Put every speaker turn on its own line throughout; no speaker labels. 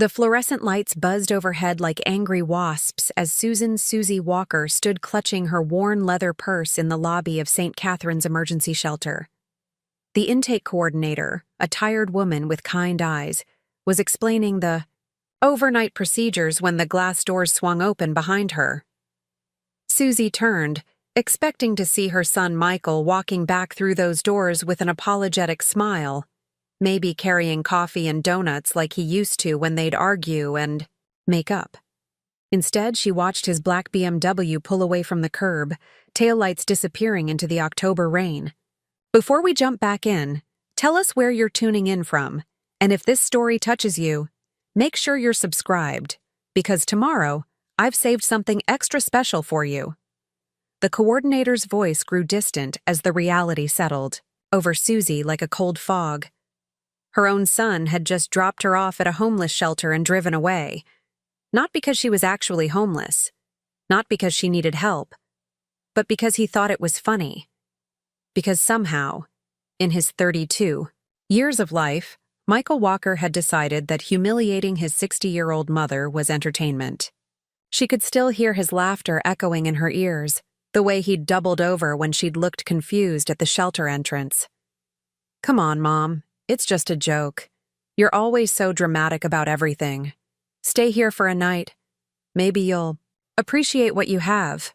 The fluorescent lights buzzed overhead like angry wasps as Susie Walker stood clutching her worn leather purse in the lobby of St. Catherine's emergency shelter. The intake coordinator, a tired woman with kind eyes, was explaining the overnight procedures when the glass doors swung open behind her. Susie turned, expecting to see her son Michael walking back through those doors with an apologetic smile, maybe carrying coffee and donuts like he used to when they'd argue and make up. Instead, she watched his black BMW pull away from the curb, taillights disappearing into the October rain. Before we jump back in, tell us where you're tuning in from, and if this story touches you, make sure you're subscribed, because tomorrow, I've saved something extra special for you. The coordinator's voice grew distant as the reality settled over Susie like a cold fog. Her own son had just dropped her off at a homeless shelter and driven away. Not because she was actually homeless, not because she needed help, but because he thought it was funny. Because somehow, in his 32 years of life, Michael Walker had decided that humiliating his 60-year-old mother was entertainment. She could still hear his laughter echoing in her ears, the way he'd doubled over when she'd looked confused at the shelter entrance. "Come on, Mom. It's just a joke. You're always so dramatic about everything. Stay here for a night. Maybe you'll appreciate what you have."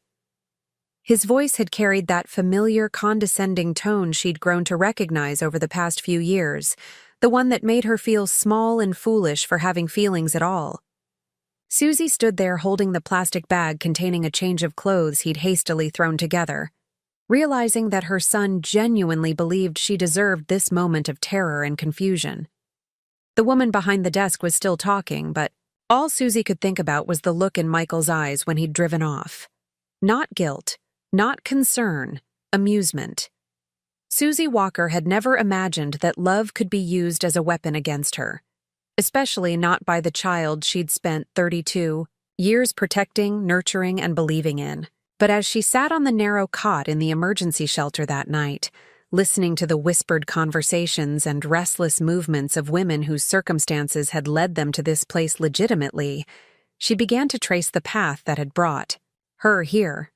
His voice had carried that familiar, condescending tone she'd grown to recognize over the past few years, the one that made her feel small and foolish for having feelings at all. Susie stood there holding the plastic bag containing a change of clothes he'd hastily thrown together, realizing that her son genuinely believed she deserved this moment of terror and confusion. The woman behind the desk was still talking, but all Susie could think about was the look in Michael's eyes when he'd driven off. Not guilt, not concern, amusement. Susie Walker had never imagined that love could be used as a weapon against her, especially not by the child she'd spent 32 years protecting, nurturing, and believing in. But as she sat on the narrow cot in the emergency shelter that night, listening to the whispered conversations and restless movements of women whose circumstances had led them to this place legitimately, she began to trace the path that had brought her here.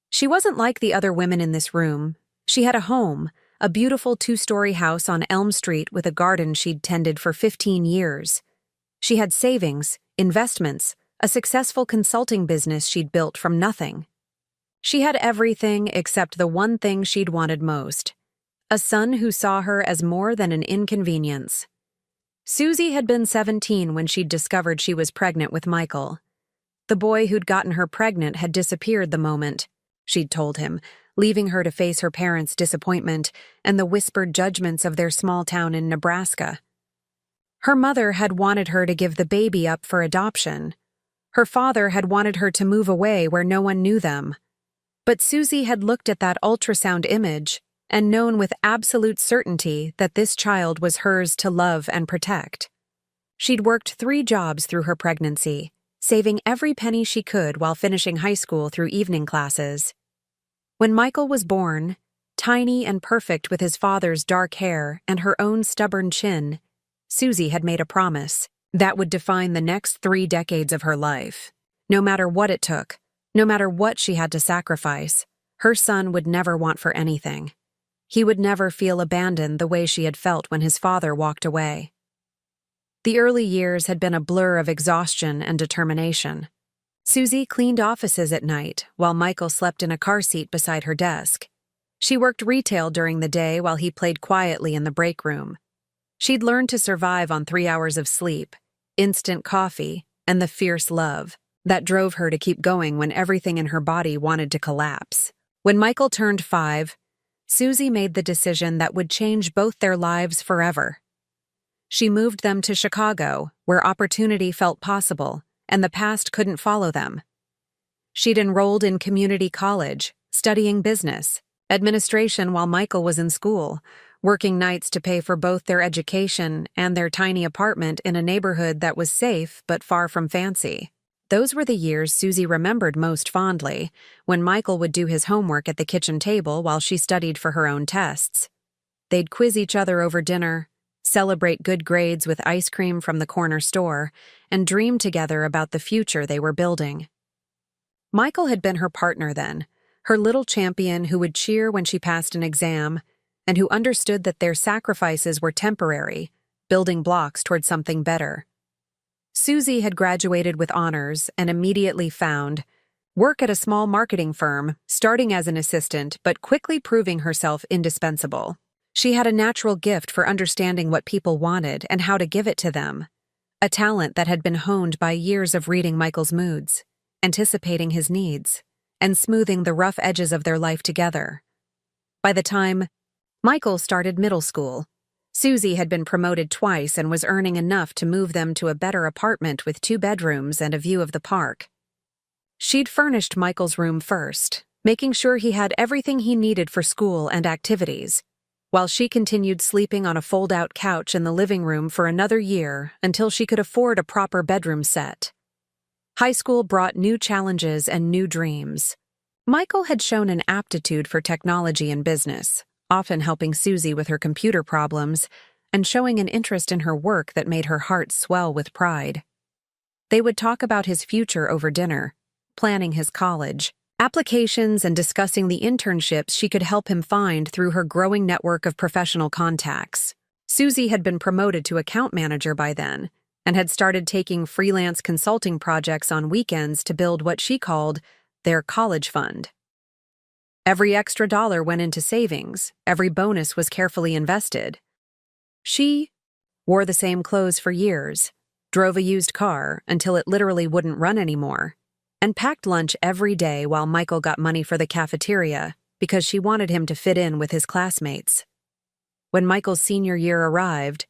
She wasn't like the other women in this room. She had a home, a beautiful 2-story house on Elm Street with a garden she'd tended for 15 years. She had savings, investments, a successful consulting business she'd built from nothing. She had everything except the one thing she'd wanted most: a son who saw her as more than an inconvenience. Susie had been 17 when she'd discovered she was pregnant with Michael. The boy who'd gotten her pregnant had disappeared the moment, she'd told him, leaving her to face her parents' disappointment and the whispered judgments of their small town in Nebraska. Her mother had wanted her to give the baby up for adoption. Her father had wanted her to move away where no one knew them. But Susie had looked at that ultrasound image and known with absolute certainty that this child was hers to love and protect. She'd worked 3 jobs through her pregnancy, saving every penny she could while finishing high school through evening classes. When Michael was born, tiny and perfect with his father's dark hair and her own stubborn chin, Susie had made a promise that would define the next 3 decades of her life. No matter what it took, no matter what she had to sacrifice, her son would never want for anything. He would never feel abandoned the way she had felt when his father walked away. The early years had been a blur of exhaustion and determination. Susie cleaned offices at night while Michael slept in a car seat beside her desk. She worked retail during the day while he played quietly in the break room. She'd learned to survive on 3 hours of sleep, instant coffee, and the fierce love that drove her to keep going when everything in her body wanted to collapse. When Michael turned 5, Susie made the decision that would change both their lives forever. She moved them to Chicago, where opportunity felt possible, and the past couldn't follow them. She'd enrolled in community college, studying business, administration while Michael was in school, working nights to pay for both their education and their tiny apartment in a neighborhood that was safe but far from fancy. Those were the years Susie remembered most fondly, when Michael would do his homework at the kitchen table while she studied for her own tests. They'd quiz each other over dinner, celebrate good grades with ice cream from the corner store, and dream together about the future they were building. Michael had been her partner then, her little champion who would cheer when she passed an exam, and who understood that their sacrifices were temporary, building blocks toward something better. Susie had graduated with honors and immediately found work at a small marketing firm, starting as an assistant but quickly proving herself indispensable. She had a natural gift for understanding what people wanted and how to give it to them, a talent that had been honed by years of reading Michael's moods, anticipating his needs, and smoothing the rough edges of their life together. By the time Michael started middle school, Susie had been promoted twice and was earning enough to move them to a better apartment with 2 bedrooms and a view of the park. She'd furnished Michael's room first, making sure he had everything he needed for school and activities, while she continued sleeping on a fold-out couch in the living room for another year until she could afford a proper bedroom set. High school brought new challenges and new dreams. Michael had shown an aptitude for technology and business, often helping Susie with her computer problems and showing an interest in her work that made her heart swell with pride. They would talk about his future over dinner, planning his college, applications, and discussing the internships she could help him find through her growing network of professional contacts. Susie had been promoted to account manager by then and had started taking freelance consulting projects on weekends to build what she called their college fund. Every extra dollar went into savings, every bonus was carefully invested. She wore the same clothes for years, drove a used car until it literally wouldn't run anymore, and packed lunch every day while Michael got money for the cafeteria because she wanted him to fit in with his classmates. When Michael's senior year arrived,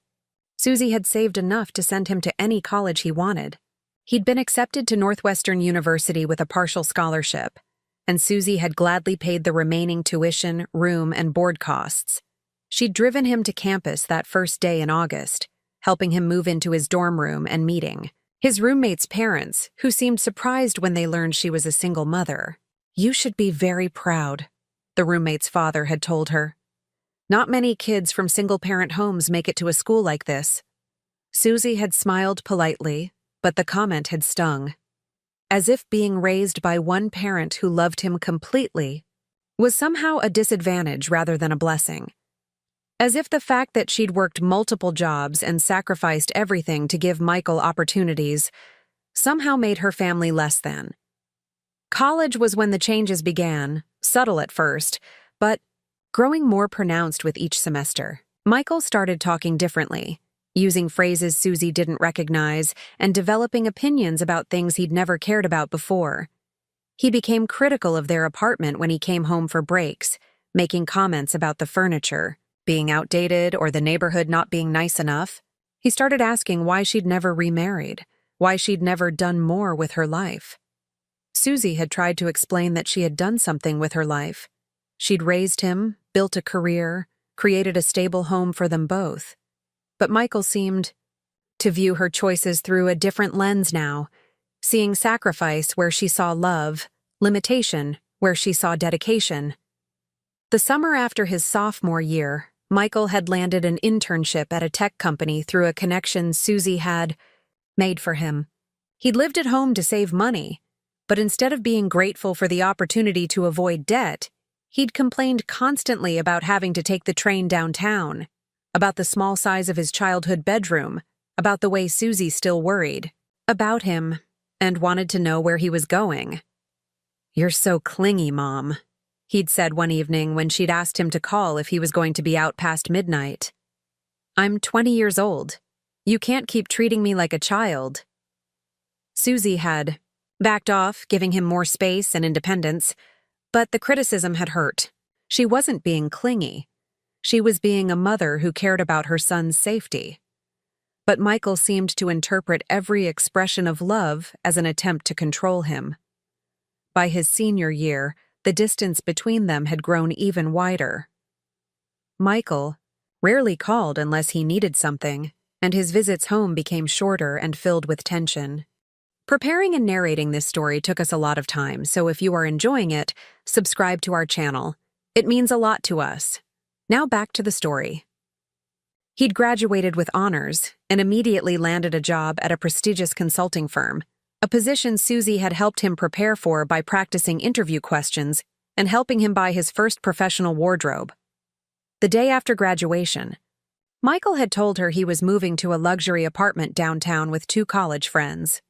Susie had saved enough to send him to any college he wanted. He'd been accepted to Northwestern University with a partial scholarship, and Susie had gladly paid the remaining tuition, room, and board costs. She'd driven him to campus that first day in August, helping him move into his dorm room and meeting his roommate's parents, who seemed surprised when they learned she was a single mother. "You should be very proud," the roommate's father had told her. "Not many kids from single-parent homes make it to a school like this." Susie had smiled politely, but the comment had stung. As if being raised by one parent who loved him completely was somehow a disadvantage rather than a blessing. As if the fact that she'd worked multiple jobs and sacrificed everything to give Michael opportunities somehow made her family less than. College was when the changes began, subtle at first, but growing more pronounced with each semester. Michael started talking differently, using phrases Susie didn't recognize and developing opinions about things he'd never cared about before. He became critical of their apartment when he came home for breaks, making comments about the furniture being outdated or the neighborhood not being nice enough. He started asking why she'd never remarried, why she'd never done more with her life. Susie had tried to explain that she had done something with her life. She'd raised him, built a career, created a stable home for them both. But Michael seemed to view her choices through a different lens now, seeing sacrifice where she saw love, limitation where she saw dedication. The summer after his sophomore year, Michael had landed an internship at a tech company through a connection Susie had made for him. He'd lived at home to save money, but instead of being grateful for the opportunity to avoid debt, he'd complained constantly about having to take the train downtown, about the small size of his childhood bedroom, about the way Susie still worried about him and wanted to know where he was going. "You're so clingy, Mom," he'd said one evening when she'd asked him to call if he was going to be out past midnight. "I'm 20 years old. You can't keep treating me like a child." Susie had backed off, giving him more space and independence, but the criticism had hurt. She wasn't being clingy. She was being a mother who cared about her son's safety. But Michael seemed to interpret every expression of love as an attempt to control him. By his senior year, the distance between them had grown even wider. Michael rarely called unless he needed something, and his visits home became shorter and filled with tension. Preparing and narrating this story took us a lot of time, so if you are enjoying it, subscribe to our channel. It means a lot to us. Now back to the story. He'd graduated with honors and immediately landed a job at a prestigious consulting firm, a position Susie had helped him prepare for by practicing interview questions and helping him buy his first professional wardrobe. The day after graduation, Michael had told her he was moving to a luxury apartment downtown with 2 college friends.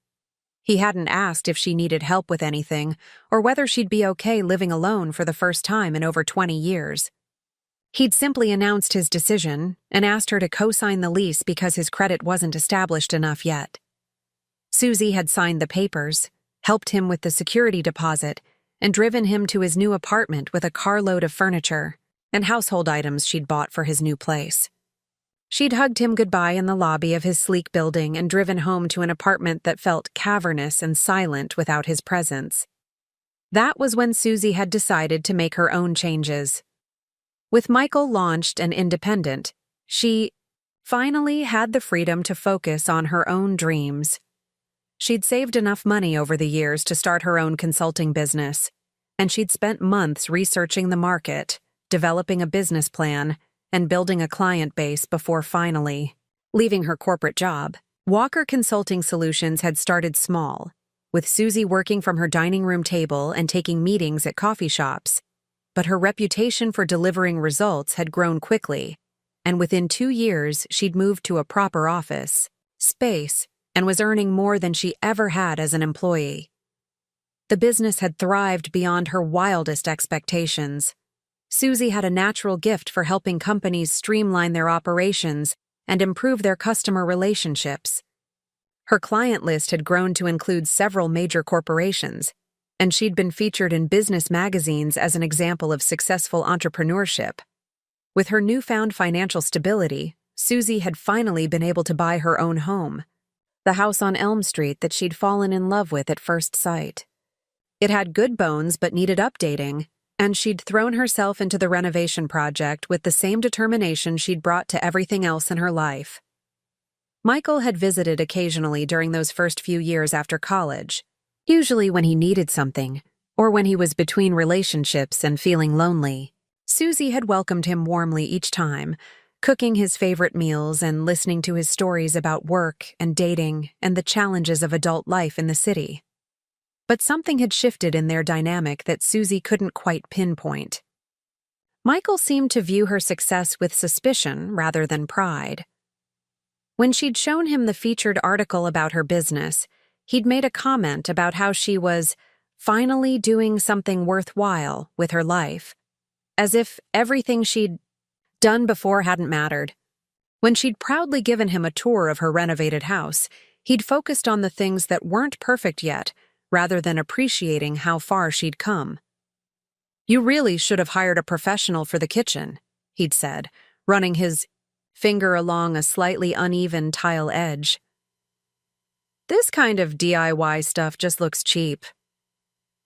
He hadn't asked if she needed help with anything or whether she'd be okay living alone for the first time in over 20 years. He'd simply announced his decision and asked her to co-sign the lease because his credit wasn't established enough yet. Susie had signed the papers, helped him with the security deposit, and driven him to his new apartment with a carload of furniture and household items she'd bought for his new place. She'd hugged him goodbye in the lobby of his sleek building and driven home to an apartment that felt cavernous and silent without his presence. That was when Susie had decided to make her own changes. With Michael launched and independent, she finally had the freedom to focus on her own dreams. She'd saved enough money over the years to start her own consulting business, and she'd spent months researching the market, developing a business plan, and building a client base before finally leaving her corporate job. Walker Consulting Solutions had started small, with Susie working from her dining room table and taking meetings at coffee shops. But her reputation for delivering results had grown quickly, and within 2 years she'd moved to a proper office space and was earning more than she ever had as an employee. The business had thrived beyond her wildest expectations. Susie had a natural gift for helping companies streamline their operations and improve their customer relationships. Her client list had grown to include several major corporations, and she'd been featured in business magazines as an example of successful entrepreneurship. With her newfound financial stability, Susie had finally been able to buy her own home, the house on Elm Street that she'd fallen in love with at first sight. It had good bones but needed updating, and she'd thrown herself into the renovation project with the same determination she'd brought to everything else in her life. Michael had visited occasionally during those first few years after college, usually when he needed something, or when he was between relationships and feeling lonely. Susie had welcomed him warmly each time, cooking his favorite meals and listening to his stories about work and dating and the challenges of adult life in the city. But something had shifted in their dynamic that Susie couldn't quite pinpoint. Michael seemed to view her success with suspicion rather than pride. When she'd shown him the featured article about her business, he'd made a comment about how she was finally doing something worthwhile with her life, as if everything she'd done before hadn't mattered. When she'd proudly given him a tour of her renovated house, he'd focused on the things that weren't perfect yet, rather than appreciating how far she'd come. "You really should have hired a professional for the kitchen," he'd said, running his finger along a slightly uneven tile edge. "This kind of DIY stuff just looks cheap."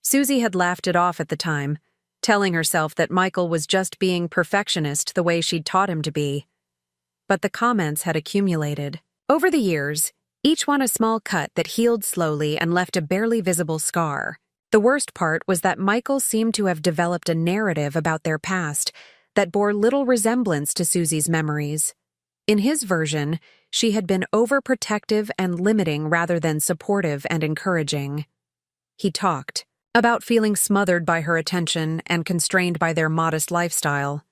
Susie had laughed it off at the time, telling herself that Michael was just being perfectionist the way she'd taught him to be. But the comments had accumulated. Over the years, each one a small cut that healed slowly and left a barely visible scar. The worst part was that Michael seemed to have developed a narrative about their past that bore little resemblance to Susie's memories. In his version, she had been overprotective and limiting rather than supportive and encouraging. He talked about feeling smothered by her attention and constrained by their modest lifestyle,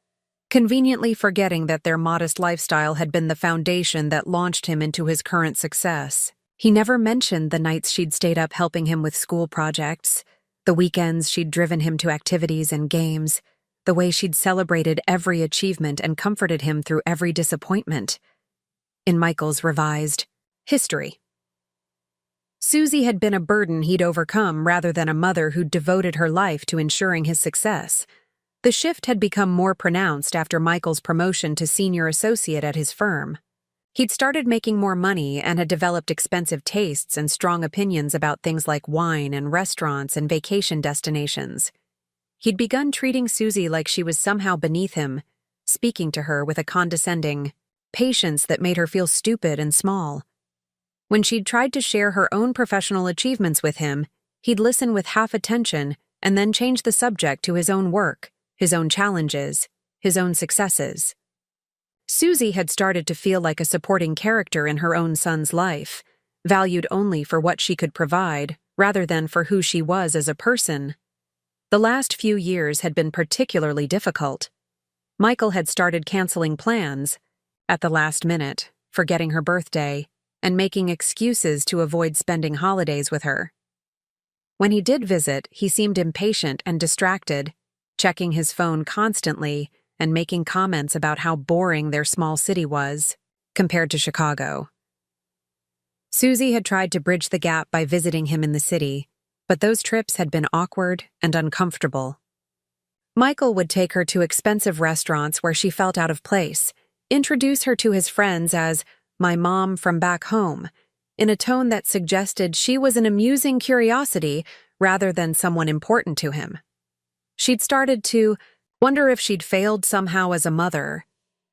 conveniently forgetting that their modest lifestyle had been the foundation that launched him into his current success. He never mentioned the nights she'd stayed up helping him with school projects, the weekends she'd driven him to activities and games, the way she'd celebrated every achievement and comforted him through every disappointment. In Michael's revised history, Susie had been a burden he'd overcome rather than a mother who'd devoted her life to ensuring his success. The shift had become more pronounced after Michael's promotion to senior associate at his firm. He'd started making more money and had developed expensive tastes and strong opinions about things like wine and restaurants and vacation destinations. He'd begun treating Susie like she was somehow beneath him, speaking to her with a condescending patience that made her feel stupid and small. When she'd tried to share her own professional achievements with him, he'd listen with half attention and then change the subject to his own work, his own challenges, his own successes. Susie had started to feel like a supporting character in her own son's life, valued only for what she could provide, rather than for who she was as a person. The last few years had been particularly difficult. Michael had started canceling plans at the last minute, forgetting her birthday, and making excuses to avoid spending holidays with her. When he did visit, he seemed impatient and distracted, checking his phone constantly and making comments about how boring their small city was, compared to Chicago. Susie had tried to bridge the gap by visiting him in the city, but those trips had been awkward and uncomfortable. Michael would take her to expensive restaurants where she felt out of place, introduce her to his friends as "my mom from back home," in a tone that suggested she was an amusing curiosity rather than someone important to him. She'd started to wonder if she'd failed somehow as a mother,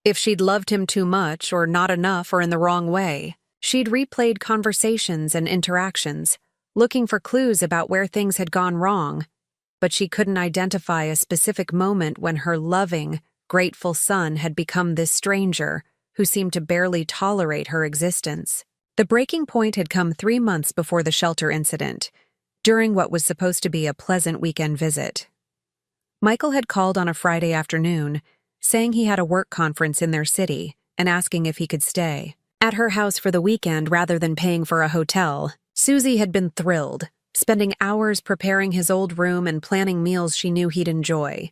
if she'd loved him too much or not enough or in the wrong way. She'd replayed conversations and interactions, looking for clues about where things had gone wrong, but she couldn't identify a specific moment when her loving, grateful son had become this stranger who seemed to barely tolerate her existence. The breaking point had come 3 months before the shelter incident, during what was supposed to be a pleasant weekend visit. Michael had called on a Friday afternoon, saying he had a work conference in their city and asking if he could stay at her house for the weekend rather than paying for a hotel. Susie had been thrilled, spending hours preparing his old room and planning meals she knew he'd enjoy.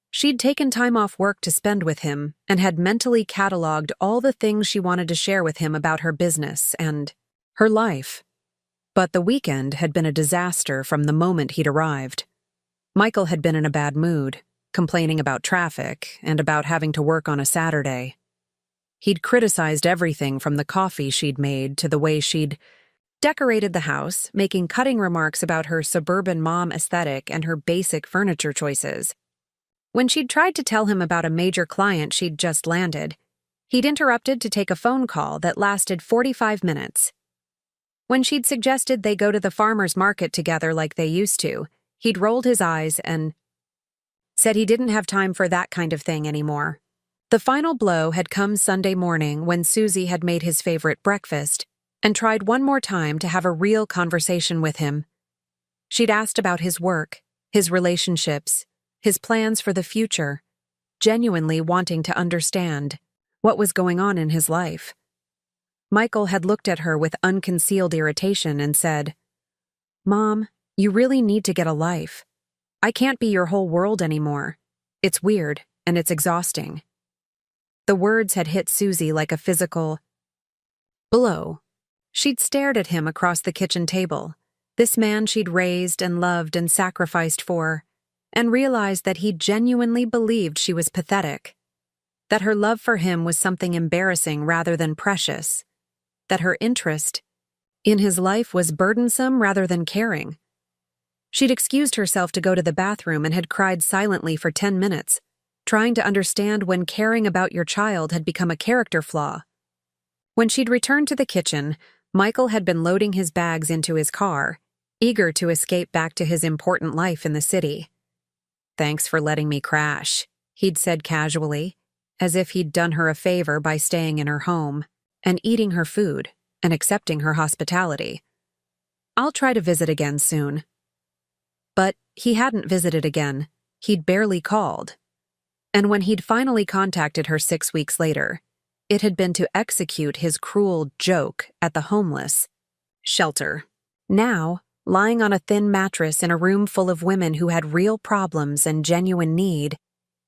She'd taken time off work to spend with him and had mentally cataloged all the things she wanted to share with him about her business and her life. But the weekend had been a disaster from the moment he'd arrived. Michael had been in a bad mood, complaining about traffic and about having to work on a Saturday. He'd criticized everything from the coffee she'd made to the way she'd decorated the house, making cutting remarks about her suburban mom aesthetic and her basic furniture choices. When she'd tried to tell him about a major client she'd just landed, he'd interrupted to take a phone call that lasted 45 minutes. When she'd suggested they go to the farmer's market together like they used to, he'd rolled his eyes and said he didn't have time for that kind of thing anymore. The final blow had come Sunday morning when Susie had made his favorite breakfast and tried one more time to have a real conversation with him. She'd asked about his work, his relationships, his plans for the future, genuinely wanting to understand what was going on in his life. Michael had looked at her with unconcealed irritation and said, "Mom, you really need to get a life. I can't be your whole world anymore. It's weird and it's exhausting." The words had hit Susie like a physical blow. She'd stared at him across the kitchen table, this man she'd raised and loved and sacrificed for, and realized that he genuinely believed she was pathetic, that her love for him was something embarrassing rather than precious, that her interest in his life was burdensome rather than caring. She'd excused herself to go to the bathroom and had cried silently for 10 minutes, trying to understand when caring about your child had become a character flaw. When she'd returned to the kitchen, Michael had been loading his bags into his car, eager to escape back to his important life in the city. "Thanks for letting me crash," he'd said casually, as if he'd done her a favor by staying in her home and eating her food and accepting her hospitality. "I'll try to visit again soon." But he hadn't visited again. He'd barely called. And when he'd finally contacted her 6 weeks later, it had been to execute his cruel joke at the homeless shelter. Now, lying on a thin mattress in a room full of women who had real problems and genuine need,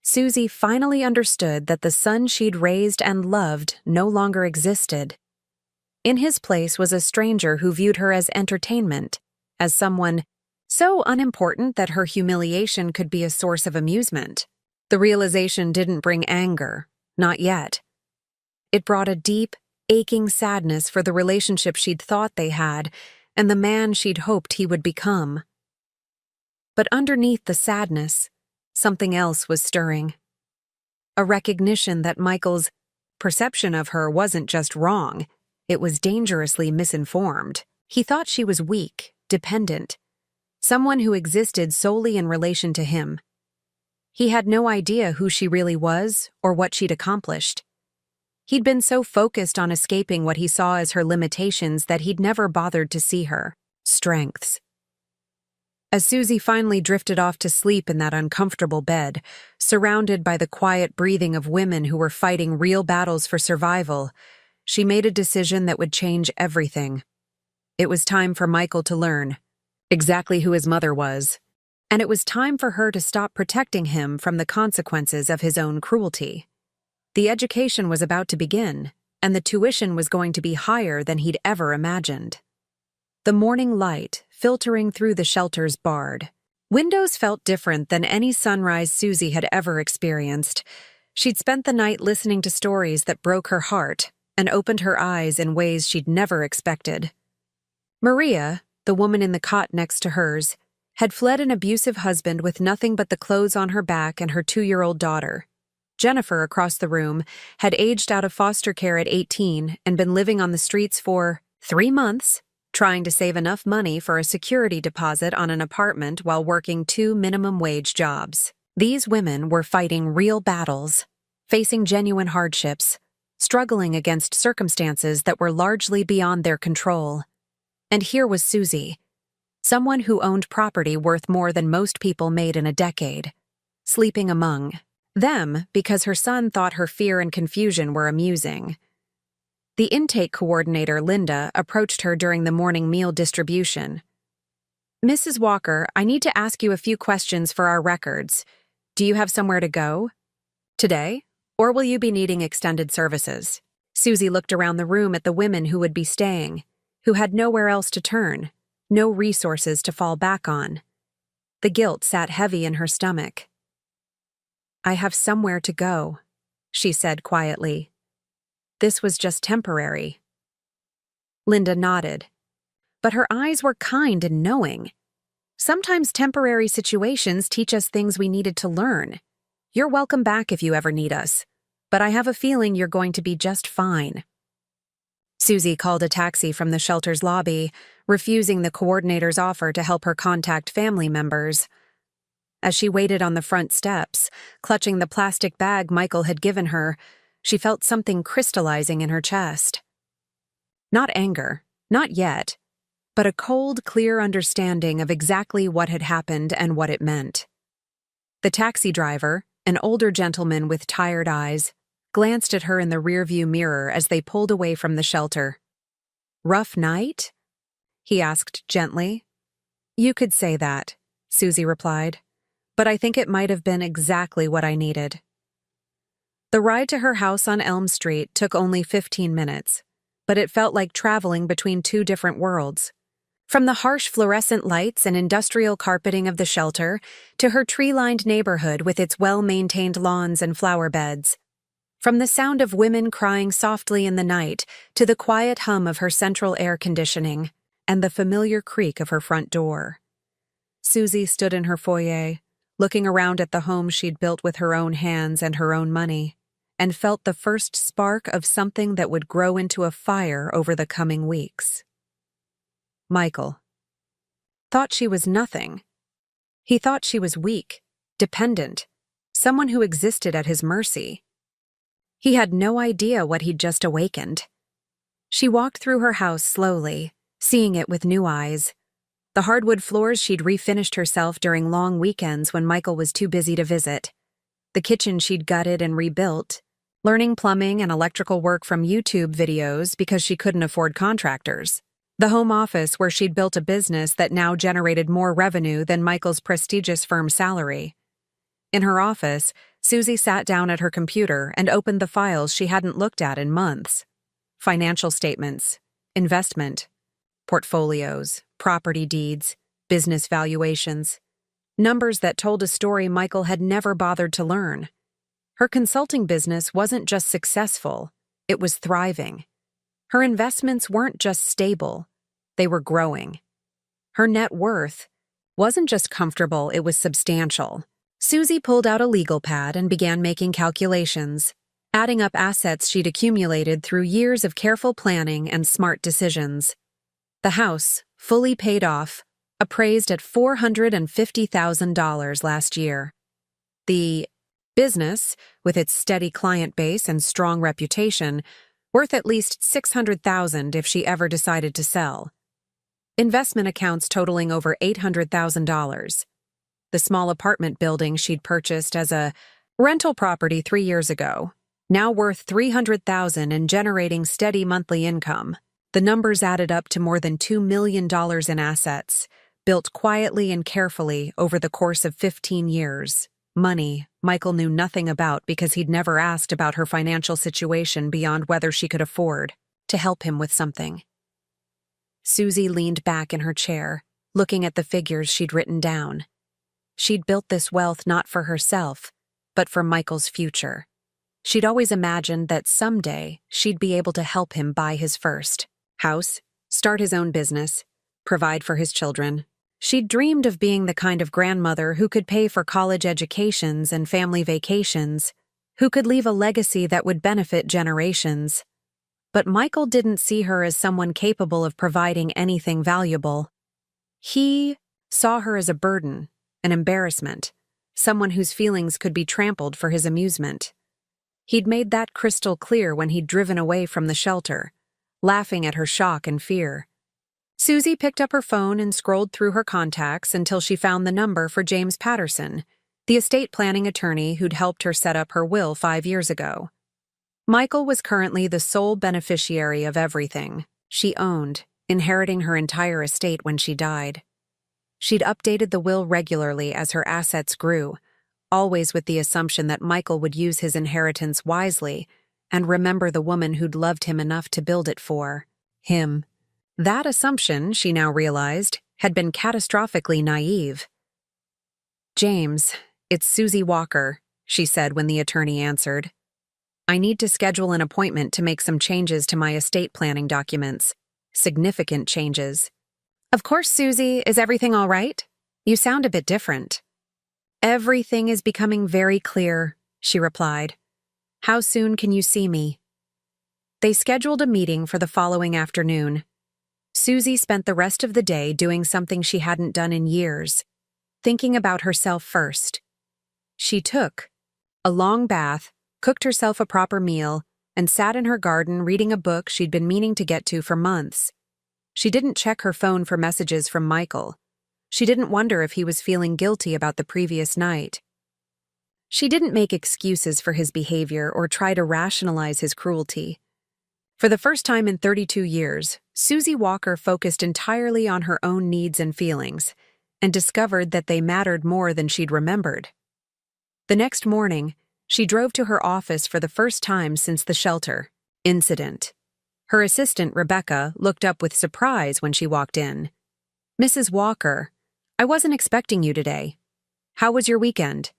Susie finally understood that the son she'd raised and loved no longer existed. In his place was a stranger who viewed her as entertainment, as someone so unimportant that her humiliation could be a source of amusement. The realization didn't bring anger, not yet. It brought a deep, aching sadness for the relationship she'd thought they had and the man she'd hoped he would become. But underneath the sadness, something else was stirring. A recognition that Michael's perception of her wasn't just wrong, it was dangerously misinformed. He thought she was weak, dependent, someone who existed solely in relation to him. He had no idea who she really was or what she'd accomplished. He'd been so focused on escaping what he saw as her limitations that he'd never bothered to see her strengths. As Susie finally drifted off to sleep in that uncomfortable bed, surrounded by the quiet breathing of women who were fighting real battles for survival, she made a decision that would change everything. It was time for Michael to learn exactly who his mother was, and it was time for her to stop protecting him from the consequences of his own cruelty. The education was about to begin, and the tuition was going to be higher than he'd ever imagined. The morning light, filtering through the shelter's barred windows, felt different than any sunrise Susie had ever experienced. She'd spent the night listening to stories that broke her heart and opened her eyes in ways she'd never expected. Maria, the woman in the cot next to hers, had fled an abusive husband with nothing but the clothes on her back and her 2-year-old daughter. Jennifer, across the room, had aged out of foster care at 18 and been living on the streets for 3 months, trying to save enough money for a security deposit on an apartment while working 2 minimum-wage jobs. These women were fighting real battles, facing genuine hardships, struggling against circumstances that were largely beyond their control. And here was Susie, someone who owned property worth more than most people made in a decade, sleeping among them because her son thought her fear and confusion were amusing. The intake coordinator, Linda, approached her during the morning meal distribution. "Mrs. Walker, I need to ask you a few questions for our records. Do you have somewhere to go today, or will you be needing extended services?" Susie looked around the room at the women who would be staying, who had nowhere else to turn, no resources to fall back on. The guilt sat heavy in her stomach. "I have somewhere to go," she said quietly. "This was just temporary." Linda nodded, but her eyes were kind and knowing. "Sometimes temporary situations teach us things we needed to learn. You're welcome back if you ever need us, but I have a feeling you're going to be just fine." Susie called a taxi from the shelter's lobby, refusing the coordinator's offer to help her contact family members. As she waited on the front steps, clutching the plastic bag Michael had given her, she felt something crystallizing in her chest. Not anger, not yet, but a cold, clear understanding of exactly what had happened and what it meant. The taxi driver, an older gentleman with tired eyes, glanced at her in the rearview mirror as they pulled away from the shelter. "Rough night?" he asked gently. "You could say that," Susie replied, "but I think it might have been exactly what I needed." The ride to her house on Elm Street took only 15 minutes, but it felt like traveling between 2 different worlds. From the harsh fluorescent lights and industrial carpeting of the shelter to her tree-lined neighborhood with its well-maintained lawns and flower beds. From the sound of women crying softly in the night to the quiet hum of her central air conditioning and the familiar creak of her front door. Susie stood in her foyer, looking around at the home she'd built with her own hands and her own money, and felt the first spark of something that would grow into a fire over the coming weeks. Michael thought she was nothing. He thought she was weak, dependent, someone who existed at his mercy. He had no idea what he'd just awakened. She walked through her house slowly, seeing it with new eyes. The hardwood floors she'd refinished herself during long weekends when Michael was too busy to visit. The kitchen she'd gutted and rebuilt, learning plumbing and electrical work from YouTube videos because she couldn't afford contractors. The home office where she'd built a business that now generated more revenue than Michael's prestigious firm salary. In her office, Susie sat down at her computer and opened the files she hadn't looked at in months. Financial statements, investment, portfolios, property deeds, business valuations. Numbers that told a story Michael had never bothered to learn. Her consulting business wasn't just successful, it was thriving. Her investments weren't just stable, they were growing. Her net worth wasn't just comfortable, it was substantial. Susie pulled out a legal pad and began making calculations, adding up assets she'd accumulated through years of careful planning and smart decisions. The house, fully paid off, appraised at $450,000 last year. The Business, with its steady client base and strong reputation, worth at least $600,000 if she ever decided to sell. Investment accounts totaling over $800,000. The small apartment building she'd purchased as a rental property 3 years ago, now worth $300,000 and generating steady monthly income. The numbers added up to more than $2 million in assets, built quietly and carefully over the course of 15 years. Money Michael knew nothing about because he'd never asked about her financial situation beyond whether she could afford to help him with something. Susie leaned back in her chair, looking at the figures she'd written down. She'd built this wealth not for herself, but for Michael's future. She'd always imagined that someday she'd be able to help him buy his first house, start his own business, provide for his children. She'd dreamed of being the kind of grandmother who could pay for college educations and family vacations, who could leave a legacy that would benefit generations. But Michael didn't see her as someone capable of providing anything valuable. He saw her as a burden, an embarrassment, someone whose feelings could be trampled for his amusement. He'd made that crystal clear when he'd driven away from the shelter, laughing at her shock and fear. Susie picked up her phone and scrolled through her contacts until she found the number for James Patterson, the estate planning attorney who'd helped her set up her will 5 years ago. Michael was currently the sole beneficiary of everything she owned, inheriting her entire estate when she died. She'd updated the will regularly as her assets grew, always with the assumption that Michael would use his inheritance wisely and remember the woman who'd loved him enough to build it for him. That assumption, she now realized, had been catastrophically naive. "James, it's Susie Walker," she said when the attorney answered. "I need to schedule an appointment to make some changes to my estate planning documents. Significant changes." "Of course, Susie. Is everything all right? You sound a bit different." "Everything is becoming very clear," she replied. "How soon can you see me?" They scheduled a meeting for the following afternoon. Susie spent the rest of the day doing something she hadn't done in years, thinking about herself first. She took a long bath, cooked herself a proper meal, and sat in her garden reading a book she'd been meaning to get to for months. She didn't check her phone for messages from Michael. She didn't wonder if he was feeling guilty about the previous night. She didn't make excuses for his behavior or try to rationalize his cruelty. For the first time in 32 years, Susie Walker focused entirely on her own needs and feelings, and discovered that they mattered more than she'd remembered. The next morning, she drove to her office for the first time since the shelter incident. Her assistant, Rebecca, looked up with surprise when she walked in. "Mrs. Walker, I wasn't expecting you today. How was your weekend?"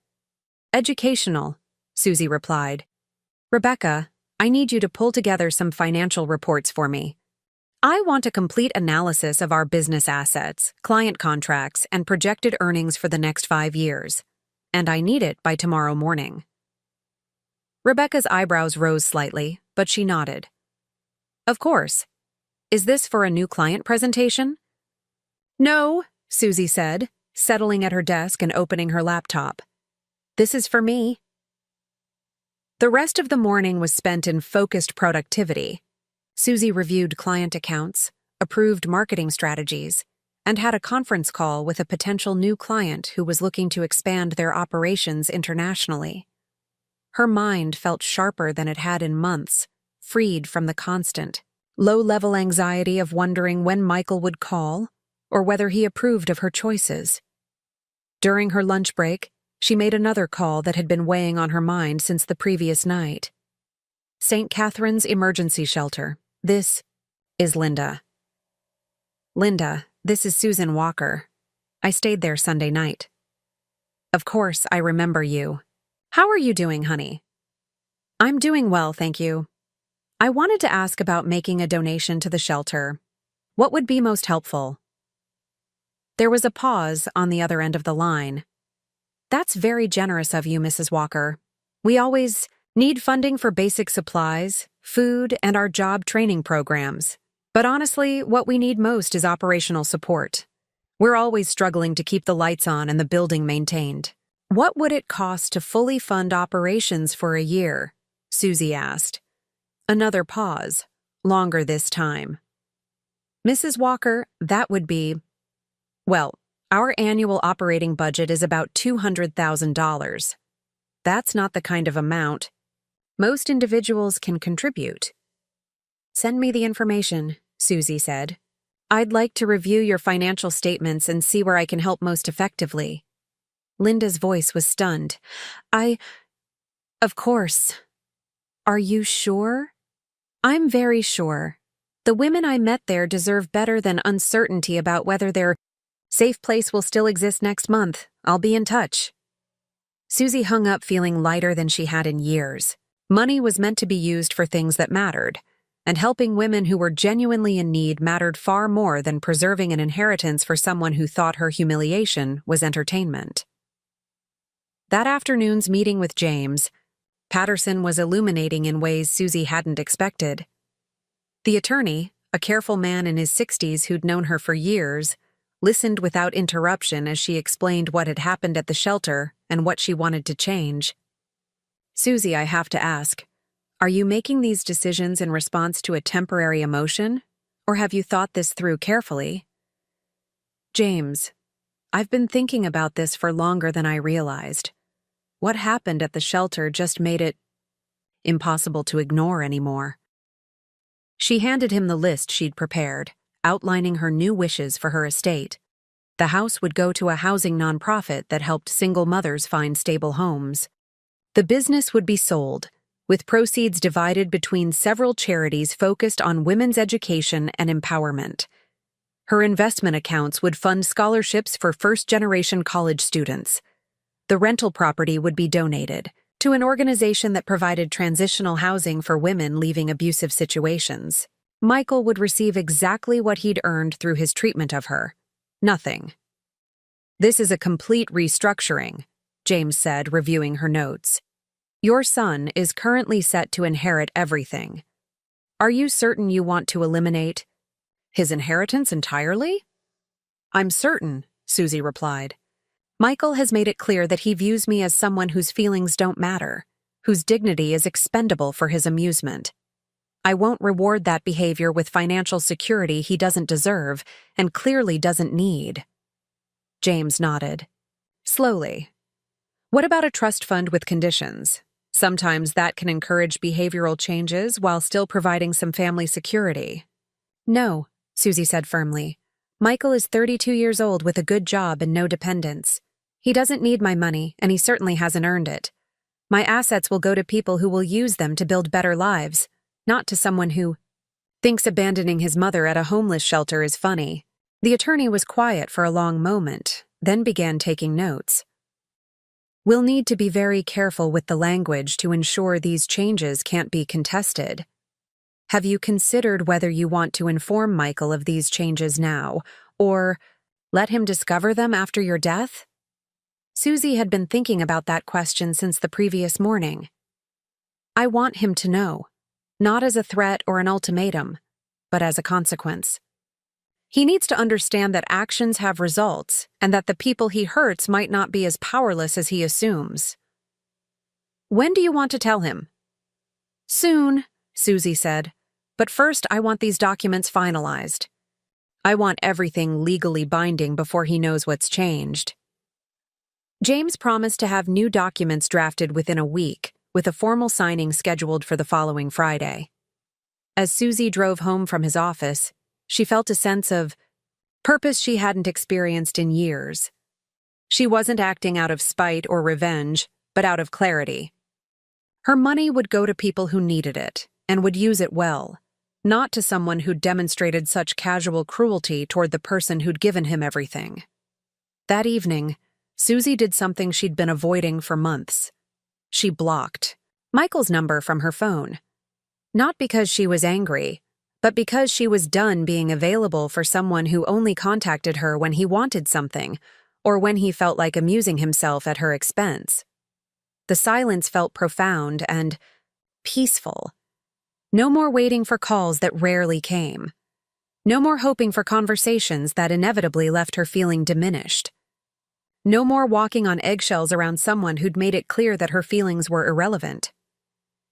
"Educational," Susie replied. "Rebecca, I need you to pull together some financial reports for me. I want a complete analysis of our business assets, client contracts, and projected earnings for the next 5 years. And I need it by tomorrow morning." Rebecca's eyebrows rose slightly, but she nodded. "Of course. Is this for a new client presentation?" "No," Susie said, settling at her desk and opening her laptop. "This is for me." The rest of the morning was spent in focused productivity. Susie reviewed client accounts, approved marketing strategies, and had a conference call with a potential new client who was looking to expand their operations internationally. Her mind felt sharper than it had in months, freed from the constant, low-level anxiety of wondering when Michael would call or whether he approved of her choices. During her lunch break, she made another call that had been weighing on her mind since the previous night. "St. Catherine's Emergency Shelter. This is Linda." "Linda, this is Susan Walker. I stayed there Sunday night." "Of course, I remember you. How are you doing, honey?" "I'm doing well, thank you. I wanted to ask about making a donation to the shelter. What would be most helpful?" There was a pause on the other end of the line. "That's very generous of you, Mrs. Walker. We always need funding for basic supplies, food, and our job training programs. But honestly, what we need most is operational support. We're always struggling to keep the lights on and the building maintained. What would it cost to fully fund operations for a year? Susie asked. Another pause, longer this time. Mrs. Walker, that would be… Well, our annual operating budget is about $200,000. That's not the kind of amount most individuals can contribute. Send me the information, Susie said. I'd like to review your financial statements and see where I can help most effectively. Linda's voice was stunned. Of course. Are you sure? I'm very sure. The women I met there deserve better than uncertainty about whether their safe place will still exist next month. I'll be in touch. Susie hung up feeling lighter than she had in years. Money was meant to be used for things that mattered, and helping women who were genuinely in need mattered far more than preserving an inheritance for someone who thought her humiliation was entertainment. That afternoon's meeting with James, Patterson was illuminating in ways Susie hadn't expected. The attorney, a careful man in his 60s who'd known her for years, listened without interruption as she explained what had happened at the shelter and what she wanted to change. Susie, I have to ask, are you making these decisions in response to a temporary emotion, or have you thought this through carefully? James, I've been thinking about this for longer than I realized. What happened at the shelter just made it impossible to ignore anymore. She handed him the list she'd prepared, outlining her new wishes for her estate. The house would go to a housing nonprofit that helped single mothers find stable homes. The business would be sold, with proceeds divided between several charities focused on women's education and empowerment. Her investment accounts would fund scholarships for first-generation college students. The rental property would be donated to an organization that provided transitional housing for women leaving abusive situations. Michael would receive exactly what he'd earned through his treatment of her. Nothing. This is a complete restructuring, James said, reviewing her notes. Your son is currently set to inherit everything. Are you certain you want to eliminate his inheritance entirely? I'm certain, Susie replied. Michael has made it clear that he views me as someone whose feelings don't matter, whose dignity is expendable for his amusement. I won't reward that behavior with financial security he doesn't deserve and clearly doesn't need. James nodded. Slowly. What about a trust fund with conditions? Sometimes that can encourage behavioral changes while still providing some family security. No, Susie said firmly. Michael is 32 years old with a good job and no dependents. He doesn't need my money, and he certainly hasn't earned it. My assets will go to people who will use them to build better lives, not to someone who thinks abandoning his mother at a homeless shelter is funny. The attorney was quiet for a long moment, then began taking notes. We'll need to be very careful with the language to ensure these changes can't be contested. Have you considered whether you want to inform Michael of these changes now, or let him discover them after your death? Susie had been thinking about that question since the previous morning. I want him to know, not as a threat or an ultimatum, but as a consequence. He needs to understand that actions have results and that the people he hurts might not be as powerless as he assumes. When do you want to tell him? Soon, Susie said, but first I want these documents finalized. I want everything legally binding before he knows what's changed. James promised to have new documents drafted within a week, with a formal signing scheduled for the following Friday. As Susie drove home from his office, she felt a sense of purpose she hadn't experienced in years. She wasn't acting out of spite or revenge, but out of clarity. Her money would go to people who needed it, and would use it well, not to someone who'd demonstrated such casual cruelty toward the person who'd given him everything. That evening, Susie did something she'd been avoiding for months. She blocked Michael's number from her phone. Not because she was angry, but because she was done being available for someone who only contacted her when he wanted something, or when he felt like amusing himself at her expense. The silence felt profound and peaceful. No more waiting for calls that rarely came. No more hoping for conversations that inevitably left her feeling diminished. No more walking on eggshells around someone who'd made it clear that her feelings were irrelevant.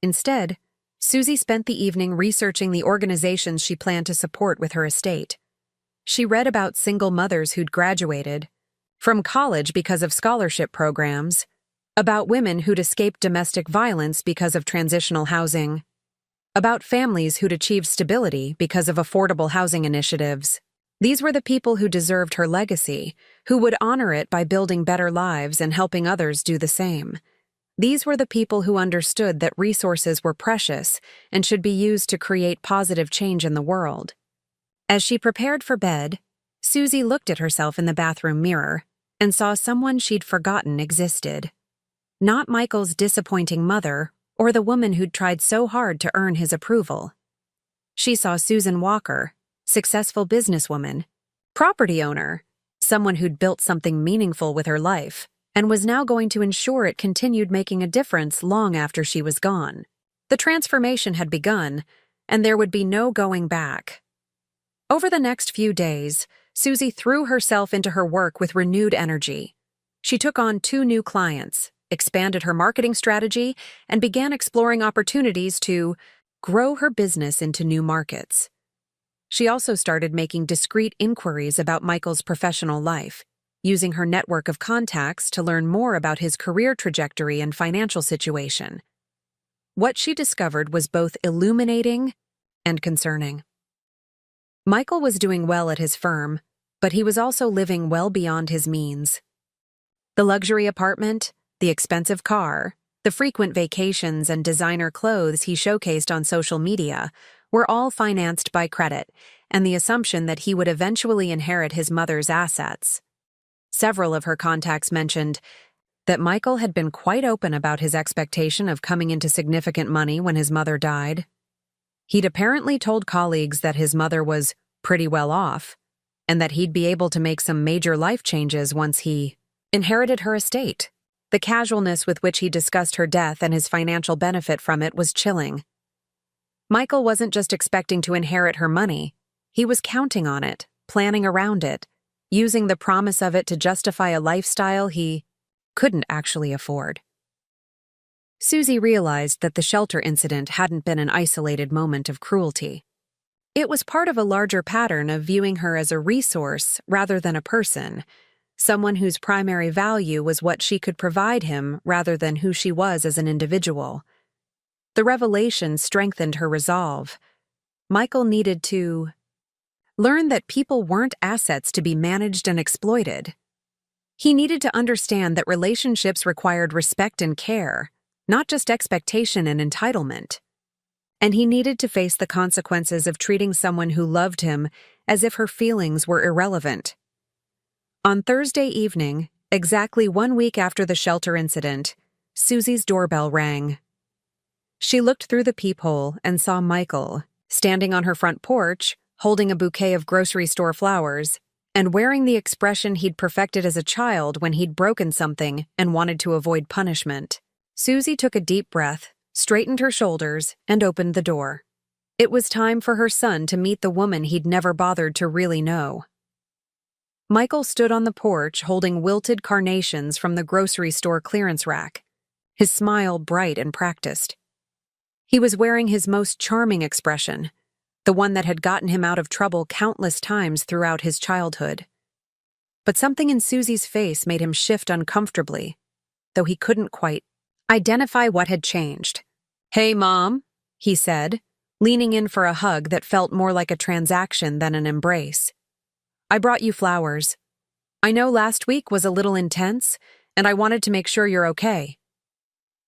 Instead, Susie spent the evening researching the organizations she planned to support with her estate. She read about single mothers who'd graduated from college because of scholarship programs, about women who'd escaped domestic violence because of transitional housing, about families who'd achieved stability because of affordable housing initiatives. These were the people who deserved her legacy, who would honor it by building better lives and helping others do the same. These were the people who understood that resources were precious and should be used to create positive change in the world. As she prepared for bed, Susie looked at herself in the bathroom mirror and saw someone she'd forgotten existed. Not Michael's disappointing mother or the woman who'd tried so hard to earn his approval. She saw Susan Walker, successful businesswoman, property owner, someone who'd built something meaningful with her life and was now going to ensure it continued making a difference long after she was gone. The transformation had begun, and there would be no going back. Over the next few days, Susie threw herself into her work with renewed energy. She took on 2 new clients, expanded her marketing strategy, and began exploring opportunities to grow her business into new markets. She also started making discreet inquiries about Michael's professional life, using her network of contacts to learn more about his career trajectory and financial situation. What she discovered was both illuminating and concerning. Michael was doing well at his firm, but he was also living well beyond his means. The luxury apartment, the expensive car, the frequent vacations and designer clothes he showcased on social media were all financed by credit and the assumption that he would eventually inherit his mother's assets. Several of her contacts mentioned that Michael had been quite open about his expectation of coming into significant money when his mother died. He'd apparently told colleagues that his mother was pretty well off and that he'd be able to make some major life changes once he inherited her estate. The casualness with which he discussed her death and his financial benefit from it was chilling. Michael wasn't just expecting to inherit her money, he was counting on it, planning around it, using the promise of it to justify a lifestyle he couldn't actually afford. Susie realized that the shelter incident hadn't been an isolated moment of cruelty. It was part of a larger pattern of viewing her as a resource rather than a person, someone whose primary value was what she could provide him rather than who she was as an individual. The revelation strengthened her resolve. Michael needed to learn that people weren't assets to be managed and exploited. He needed to understand that relationships required respect and care, not just expectation and entitlement. And he needed to face the consequences of treating someone who loved him as if her feelings were irrelevant. On Thursday evening, exactly 1 week after the shelter incident, Susie's doorbell rang. She looked through the peephole and saw Michael, standing on her front porch, holding a bouquet of grocery store flowers, and wearing the expression he'd perfected as a child when he'd broken something and wanted to avoid punishment. Susie took a deep breath, straightened her shoulders, and opened the door. It was time for her son to meet the woman he'd never bothered to really know. Michael stood on the porch holding wilted carnations from the grocery store clearance rack, his smile bright and practiced. He was wearing his most charming expression, the one that had gotten him out of trouble countless times throughout his childhood. But something in Susie's face made him shift uncomfortably, though he couldn't quite identify what had changed. "Hey, Mom," he said, leaning in for a hug that felt more like a transaction than an embrace. "I brought you flowers. I know last week was a little intense, and I wanted to make sure you're okay."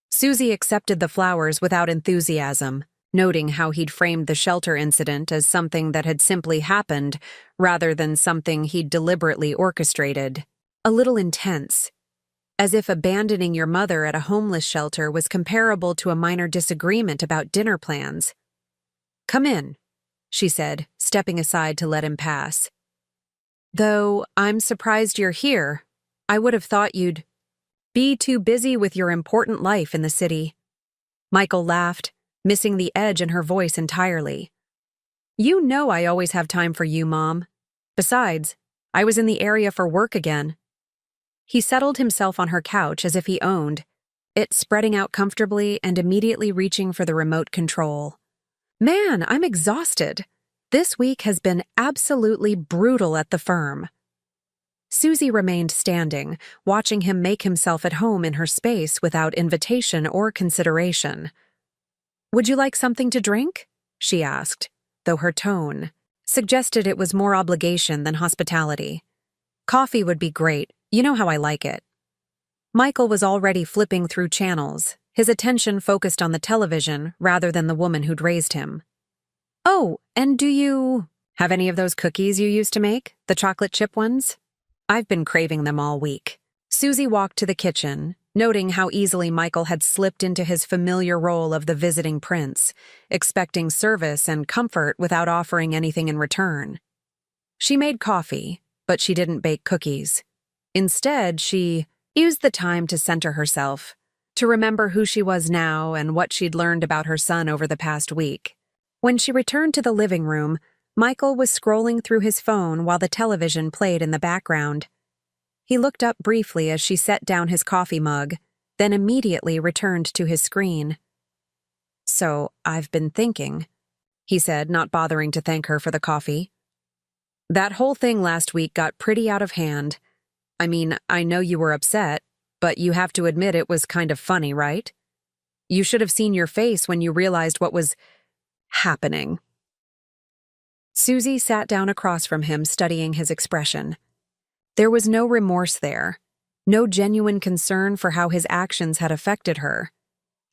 Susie accepted the flowers without enthusiasm, noting how he'd framed the shelter incident as something that had simply happened rather than something he'd deliberately orchestrated. A little intense, as if abandoning your mother at a homeless shelter was comparable to a minor disagreement about dinner plans. "Come in," she said, stepping aside to let him pass. "Though I'm surprised you're here. I would have thought you'd be too busy with your important life in the city." Michael laughed, missing the edge in her voice entirely. "You know I always have time for you, Mom. Besides, I was in the area for work again." He settled himself on her couch as if he owned it, spreading out comfortably and immediately reaching for the remote control. Man, I'm exhausted. This week has been absolutely brutal at the firm. Susie remained standing, watching him make himself at home in her space without invitation or consideration. "Would you like something to drink?" she asked, though her tone suggested it was more obligation than hospitality. "Coffee would be great. You know how I like it." Michael was already flipping through channels, his attention focused on the television rather than the woman who'd raised him. "Oh, and do you have any of those cookies you used to make, the chocolate chip ones? I've been craving them all week." Susie walked to the kitchen, noting how easily Michael had slipped into his familiar role of the visiting prince, expecting service and comfort without offering anything in return. She made coffee, but she didn't bake cookies. Instead, she used the time to center herself, to remember who she was now and what she'd learned about her son over the past week. When she returned to the living room, Michael was scrolling through his phone while the television played in the background. He looked up briefly as she set down his coffee mug, then immediately returned to his screen. "So, I've been thinking," he said, not bothering to thank her for the coffee. "That whole thing last week got pretty out of hand. I mean, I know you were upset, but you have to admit it was kind of funny, right? You should have seen your face when you realized what was happening." Susie sat down across from him, studying his expression. There was no remorse there, no genuine concern for how his actions had affected her.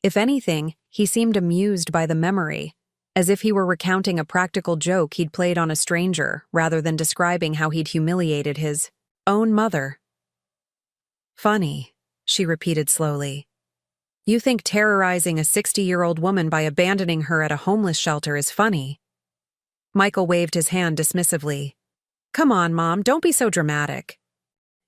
If anything, he seemed amused by the memory, as if he were recounting a practical joke he'd played on a stranger rather than describing how he'd humiliated his own mother. "Funny," she repeated slowly. "You think terrorizing a 60-year-old woman by abandoning her at a homeless shelter is funny?" Michael waved his hand dismissively. "Come on, Mom, don't be so dramatic.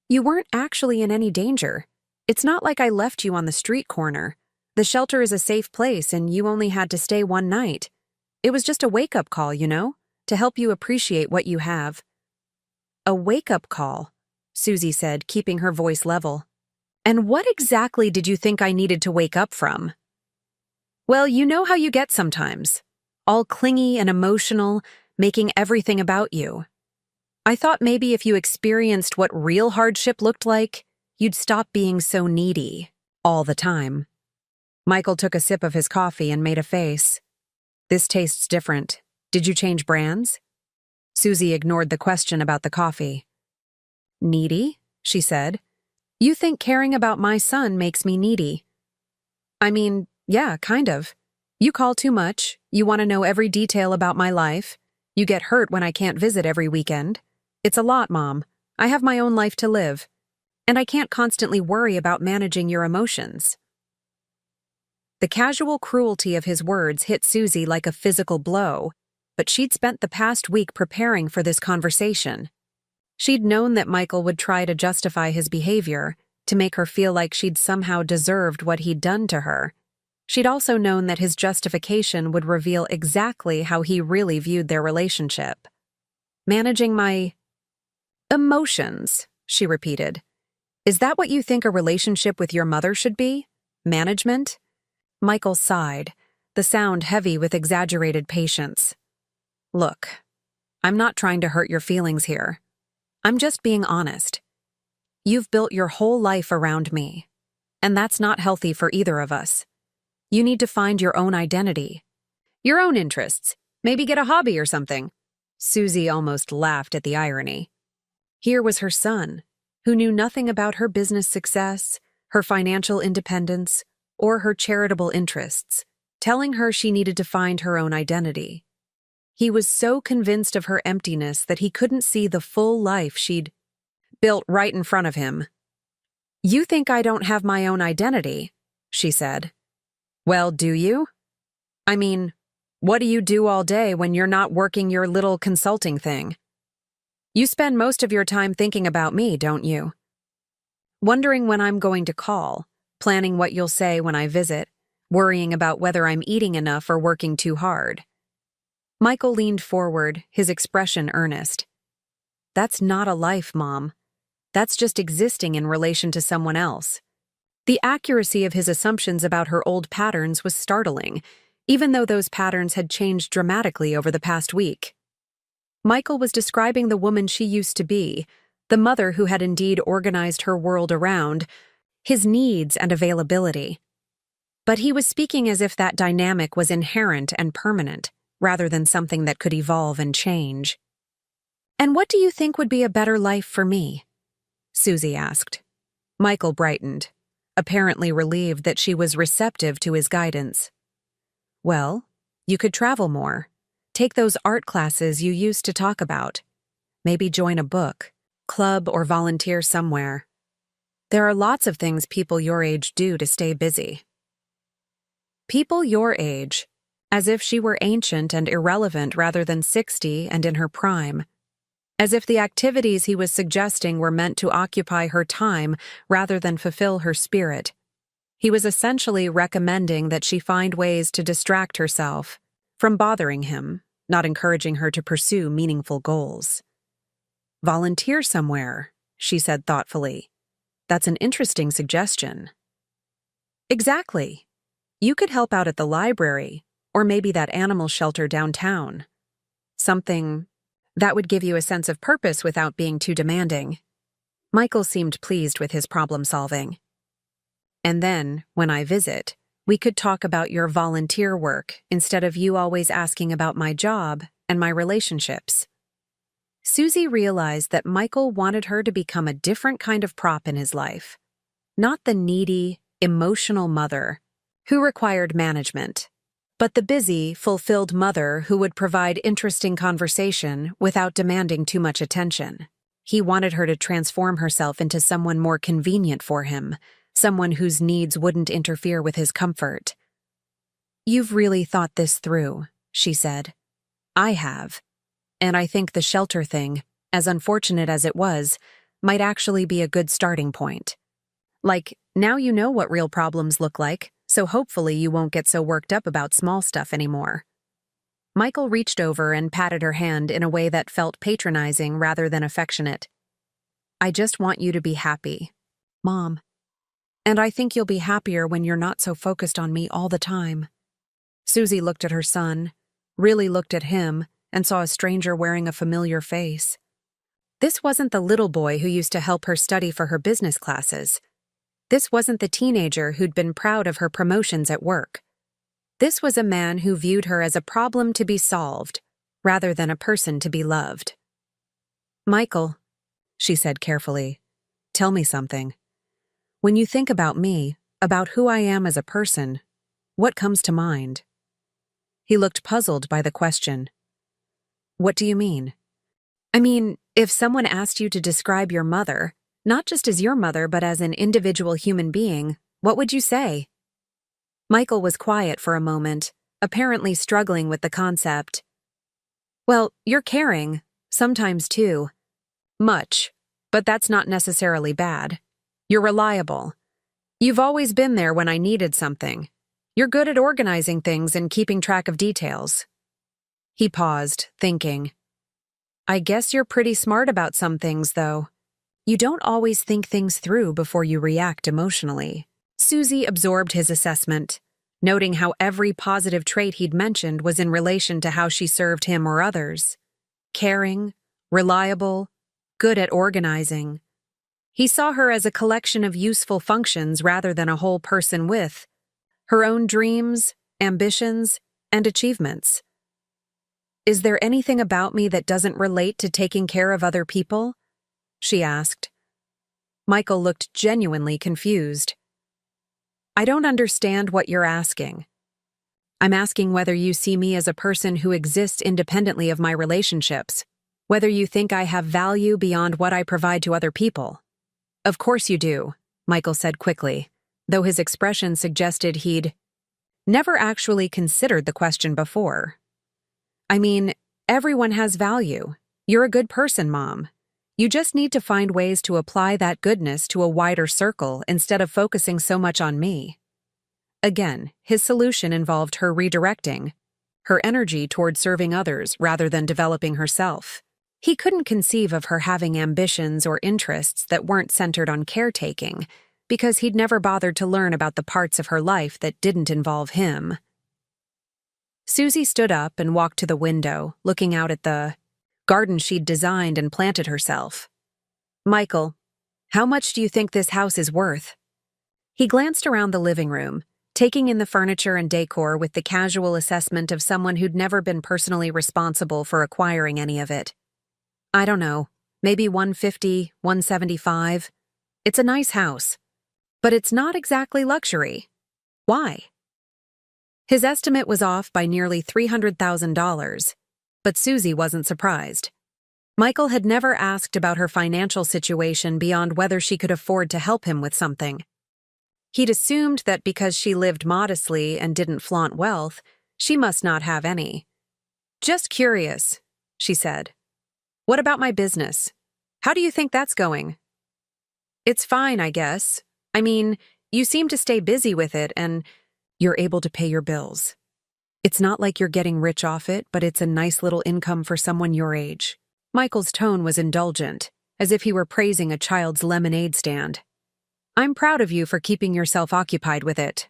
You weren't actually in any danger. It's not like I left you on the street corner. The shelter is a safe place and you only had to stay one night. It was just a wake-up call, to help you appreciate what you have." "A wake-up call," Susie said, keeping her voice level. "And what exactly did you think I needed to wake up from?" "Well, you know how you get sometimes. All clingy and emotional, making everything about you. I thought maybe if you experienced what real hardship looked like, you'd stop being so needy all the time." Michael took a sip of his coffee and made a face. "This tastes different. Did you change brands?" Susie ignored the question about the coffee. "Needy?" she said. "You think caring about my son makes me needy?" "I mean, yeah, kind of. You call too much, you want to know every detail about my life, you get hurt when I can't visit every weekend. It's a lot, Mom. I have my own life to live. And I can't constantly worry about managing your emotions." The casual cruelty of his words hit Susie like a physical blow, but she'd spent the past week preparing for this conversation. She'd known that Michael would try to justify his behavior, to make her feel like she'd somehow deserved what he'd done to her. She'd also known that his justification would reveal exactly how he really viewed their relationship. "Managing my emotions," she repeated. "Is that what you think a relationship with your mother should be? Management?" Michael sighed, the sound heavy with exaggerated patience. "Look, I'm not trying to hurt your feelings here. I'm just being honest. You've built your whole life around me, and that's not healthy for either of us. You need to find your own identity, your own interests, maybe get a hobby or something." Susie almost laughed at the irony. Here was her son, who knew nothing about her business success, her financial independence, or her charitable interests, telling her she needed to find her own identity. He was so convinced of her emptiness that he couldn't see the full life she'd built right in front of him. "You think I don't have my own identity?" she said. "Well, do you? I mean, what do you do all day when you're not working your little consulting thing? You spend most of your time thinking about me, don't you? Wondering when I'm going to call, planning what you'll say when I visit, worrying about whether I'm eating enough or working too hard." Michael leaned forward, his expression earnest. "That's not a life, Mom. That's just existing in relation to someone else. The accuracy of his assumptions about her old patterns was startling, even though those patterns had changed dramatically over the past week. Michael was describing the woman she used to be, the mother who had indeed organized her world around his needs and availability. But he was speaking as if that dynamic was inherent and permanent, rather than something that could evolve and change. "And what do you think would be a better life for me?" Susie asked. Michael brightened, apparently relieved that she was receptive to his guidance. "Well, you could travel more, take those art classes you used to talk about, maybe join a book club or volunteer somewhere. There are lots of things people your age do to stay busy." People your age, as if she were ancient and irrelevant rather than 60 and in her prime. As if the activities he was suggesting were meant to occupy her time rather than fulfill her spirit. He was essentially recommending that she find ways to distract herself from bothering him, not encouraging her to pursue meaningful goals. "Volunteer somewhere," she said thoughtfully. "That's an interesting suggestion." "Exactly. You could help out at the library, or maybe that animal shelter downtown. Something that would give you a sense of purpose without being too demanding." Michael seemed pleased with his problem-solving. "And then, when I visit, we could talk about your volunteer work instead of you always asking about my job and my relationships." Susie realized that Michael wanted her to become a different kind of prop in his life. Not the needy, emotional mother who required management, but the busy, fulfilled mother who would provide interesting conversation without demanding too much attention. He wanted her to transform herself into someone more convenient for him, someone whose needs wouldn't interfere with his comfort. "You've really thought this through," she said. "I have. And I think the shelter thing, as unfortunate as it was, might actually be a good starting point. Like, now you know what real problems look like, so hopefully you won't get so worked up about small stuff anymore." Michael reached over and patted her hand in a way that felt patronizing rather than affectionate. "I just want you to be happy, Mom. And I think you'll be happier when you're not so focused on me all the time." Susie looked at her son, really looked at him, and saw a stranger wearing a familiar face. This wasn't the little boy who used to help her study for her business classes. This wasn't the teenager who'd been proud of her promotions at work. This was a man who viewed her as a problem to be solved, rather than a person to be loved. "Michael," she said carefully, "tell me something. When you think about me, about who I am as a person, what comes to mind?" He looked puzzled by the question. "What do you mean?" "I mean, if someone asked you to describe your mother, not just as your mother but as an individual human being, what would you say?" Michael was quiet for a moment, apparently struggling with the concept. "Well, you're caring, sometimes too. Much, but that's not necessarily bad. You're reliable. You've always been there when I needed something. You're good at organizing things and keeping track of details." He paused, thinking. "I guess you're pretty smart about some things, though. You don't always think things through before you react emotionally." Susie absorbed his assessment, noting how every positive trait he'd mentioned was in relation to how she served him or others. Caring, reliable, good at organizing. He saw her as a collection of useful functions rather than a whole person with her own dreams, ambitions, and achievements. "Is there anything about me that doesn't relate to taking care of other people?" she asked. Michael looked genuinely confused. "I don't understand what you're asking. I'm asking whether you see me as a person who exists independently of my relationships, whether you think I have value beyond what I provide to other people." "Of course you do," Michael said quickly, though his expression suggested he'd never actually considered the question before. "I mean, everyone has value. You're a good person, Mom. You just need to find ways to apply that goodness to a wider circle instead of focusing so much on me." Again, his solution involved her redirecting her energy toward serving others rather than developing herself. He couldn't conceive of her having ambitions or interests that weren't centered on caretaking, because he'd never bothered to learn about the parts of her life that didn't involve him. Susie stood up and walked to the window, looking out at the garden she'd designed and planted herself. "Michael, how much do you think this house is worth?" He glanced around the living room, taking in the furniture and decor with the casual assessment of someone who'd never been personally responsible for acquiring any of it. "I don't know, maybe 150, 175. It's a nice house, but it's not exactly luxury. Why?" His estimate was off by nearly $300,000, but Susie wasn't surprised. Michael had never asked about her financial situation beyond whether she could afford to help him with something. He'd assumed that because she lived modestly and didn't flaunt wealth, she must not have any. "Just curious," she said. "What about my business? How do you think that's going?" "It's fine, I guess. I mean, you seem to stay busy with it and you're able to pay your bills. It's not like you're getting rich off it, but it's a nice little income for someone your age." Michael's tone was indulgent, as if he were praising a child's lemonade stand. "I'm proud of you for keeping yourself occupied with it."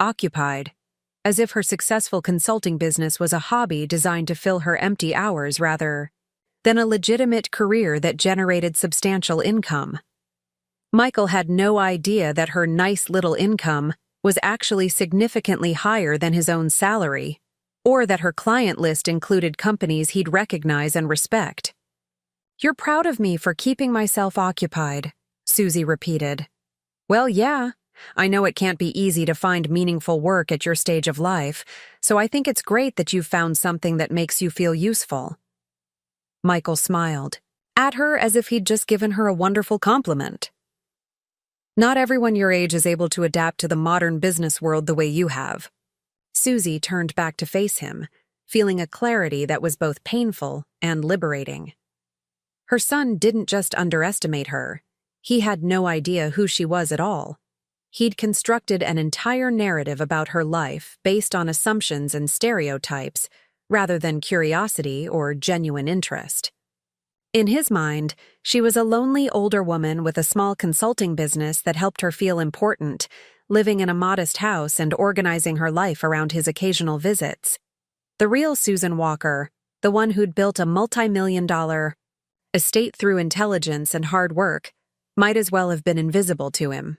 Occupied, as if her successful consulting business was a hobby designed to fill her empty hours rather than a legitimate career that generated substantial income. Michael had no idea that her nice little income was actually significantly higher than his own salary, or that her client list included companies he'd recognize and respect. "You're proud of me for keeping myself occupied," Susie repeated. "Well, yeah. I know it can't be easy to find meaningful work at your stage of life, so I think it's great that you've found something that makes you feel useful." Michael smiled at her as if he'd just given her a wonderful compliment. "Not everyone your age is able to adapt to the modern business world the way you have." Susie turned back to face him, feeling a clarity that was both painful and liberating. Her son didn't just underestimate her. He had no idea who she was at all. He'd constructed an entire narrative about her life based on assumptions and stereotypes, rather than curiosity or genuine interest. In his mind, she was a lonely older woman with a small consulting business that helped her feel important, living in a modest house and organizing her life around his occasional visits. The real Susan Walker, the one who'd built a multi-million-dollar estate through intelligence and hard work, might as well have been invisible to him.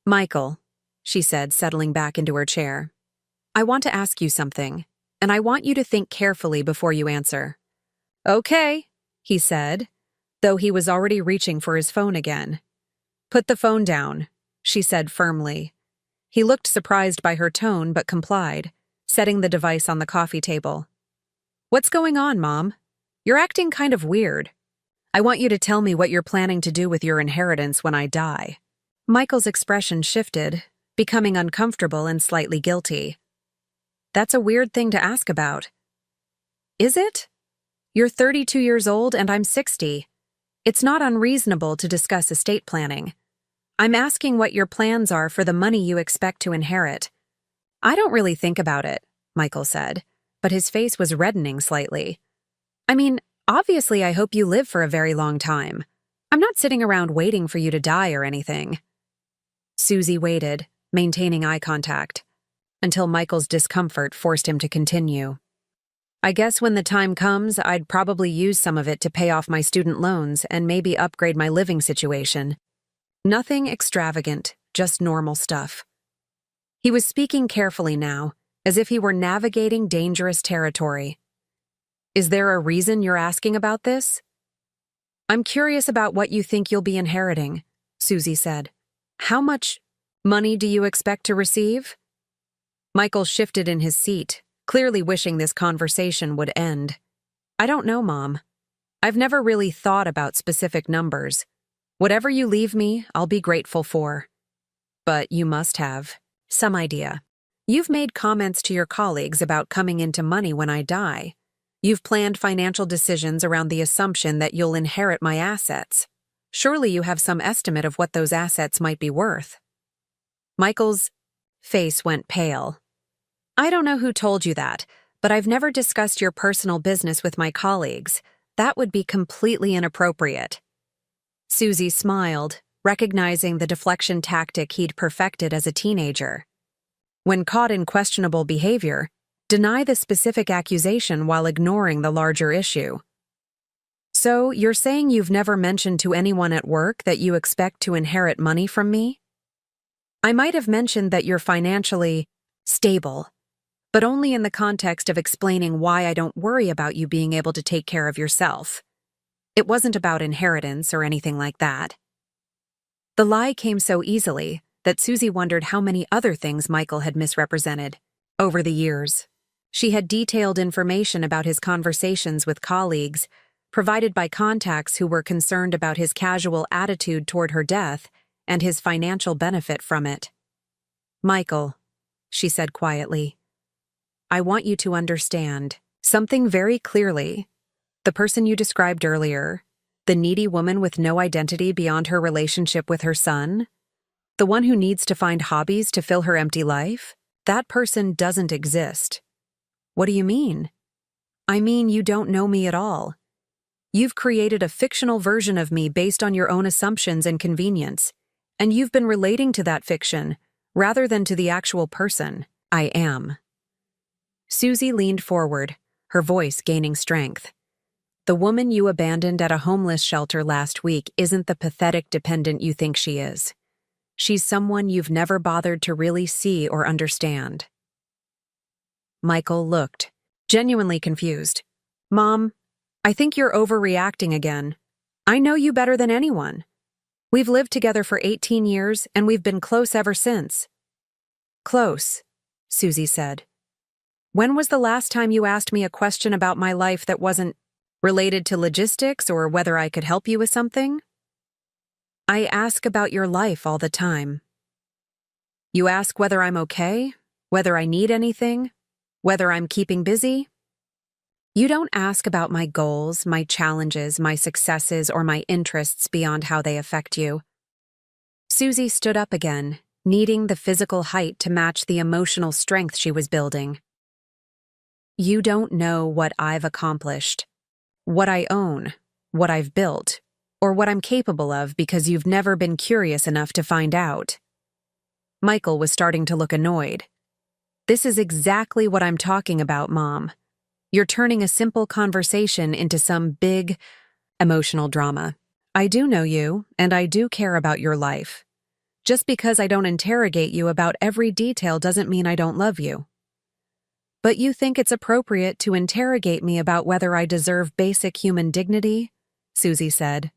"Michael," she said, settling back into her chair, "I want to ask you something, and I want you to think carefully before you answer." "Okay," he said, though he was already reaching for his phone again. "Put the phone down," she said firmly. He looked surprised by her tone but complied, setting the device on the coffee table. "What's going on, Mom? You're acting kind of weird. I want you to tell me what you're planning to do with your inheritance when I die." Michael's expression shifted, becoming uncomfortable and slightly guilty. "That's a weird thing to ask about." "Is it? You're 32 years old and I'm 60. It's not unreasonable to discuss estate planning. I'm asking what your plans are for the money you expect to inherit." "I don't really think about it," Michael said, but his face was reddening slightly. "I mean, obviously I hope you live for a very long time. I'm not sitting around waiting for you to die or anything." Susie waited, maintaining eye contact, until Michael's discomfort forced him to continue. "I guess when the time comes, I'd probably use some of it to pay off my student loans and maybe upgrade my living situation. Nothing extravagant, just normal stuff." He was speaking carefully now, as if he were navigating dangerous territory. "Is there a reason you're asking about this?" "I'm curious about what you think you'll be inheriting," Susie said. "How much money do you expect to receive?" Michael shifted in his seat, clearly wishing this conversation would end. "I don't know, Mom. I've never really thought about specific numbers. Whatever you leave me, I'll be grateful for. But you must have some idea. You've made comments to your colleagues about coming into money when I die. You've planned financial decisions around the assumption that you'll inherit my assets. Surely you have some estimate of what those assets might be worth." Michael's face went pale. "I don't know who told you that, but I've never discussed your personal business with my colleagues. That would be completely inappropriate. Susie smiled, recognizing the deflection tactic he'd perfected as a teenager. When caught in questionable behavior, deny the specific accusation while ignoring the larger issue. So, you're saying you've never mentioned to anyone at work that you expect to inherit money from me? I might have mentioned that you're financially stable, but only in the context of explaining why I don't worry about you being able to take care of yourself. It wasn't about inheritance or anything like that. The lie came so easily that Susie wondered how many other things Michael had misrepresented over the years. She had detailed information about his conversations with colleagues, provided by contacts who were concerned about his casual attitude toward her death and his financial benefit from it. "Michael," she said quietly, "I want you to understand something very clearly. The person you described earlier, the needy woman with no identity beyond her relationship with her son, the one who needs to find hobbies to fill her empty life, that person doesn't exist." "What do you mean?" "I mean you don't know me at all. You've created a fictional version of me based on your own assumptions and convenience, and you've been relating to that fiction rather than to the actual person I am." Susie leaned forward, her voice gaining strength. "The woman you abandoned at a homeless shelter last week isn't the pathetic dependent you think she is. She's someone you've never bothered to really see or understand." Michael looked, genuinely confused. "Mom, I think you're overreacting again. I know you better than anyone. We've lived together for 18 years, and we've been close ever since." "Close," Susie said. "When was the last time you asked me a question about my life that wasn't related to logistics or whether I could help you with something?" "I ask about your life all the time." "You ask whether I'm okay, whether I need anything, whether I'm keeping busy? You don't ask about my goals, my challenges, my successes, or my interests beyond how they affect you." Susie stood up again, needing the physical height to match the emotional strength she was building. "You don't know what I've accomplished, what I own, what I've built, or what I'm capable of because you've never been curious enough to find out." Michael was starting to look annoyed. "This is exactly what I'm talking about, Mom. You're turning a simple conversation into some big, emotional drama. I do know you, and I do care about your life. Just because I don't interrogate you about every detail doesn't mean I don't love you. But you think it's appropriate to interrogate me about whether I deserve basic human dignity?" Susie said.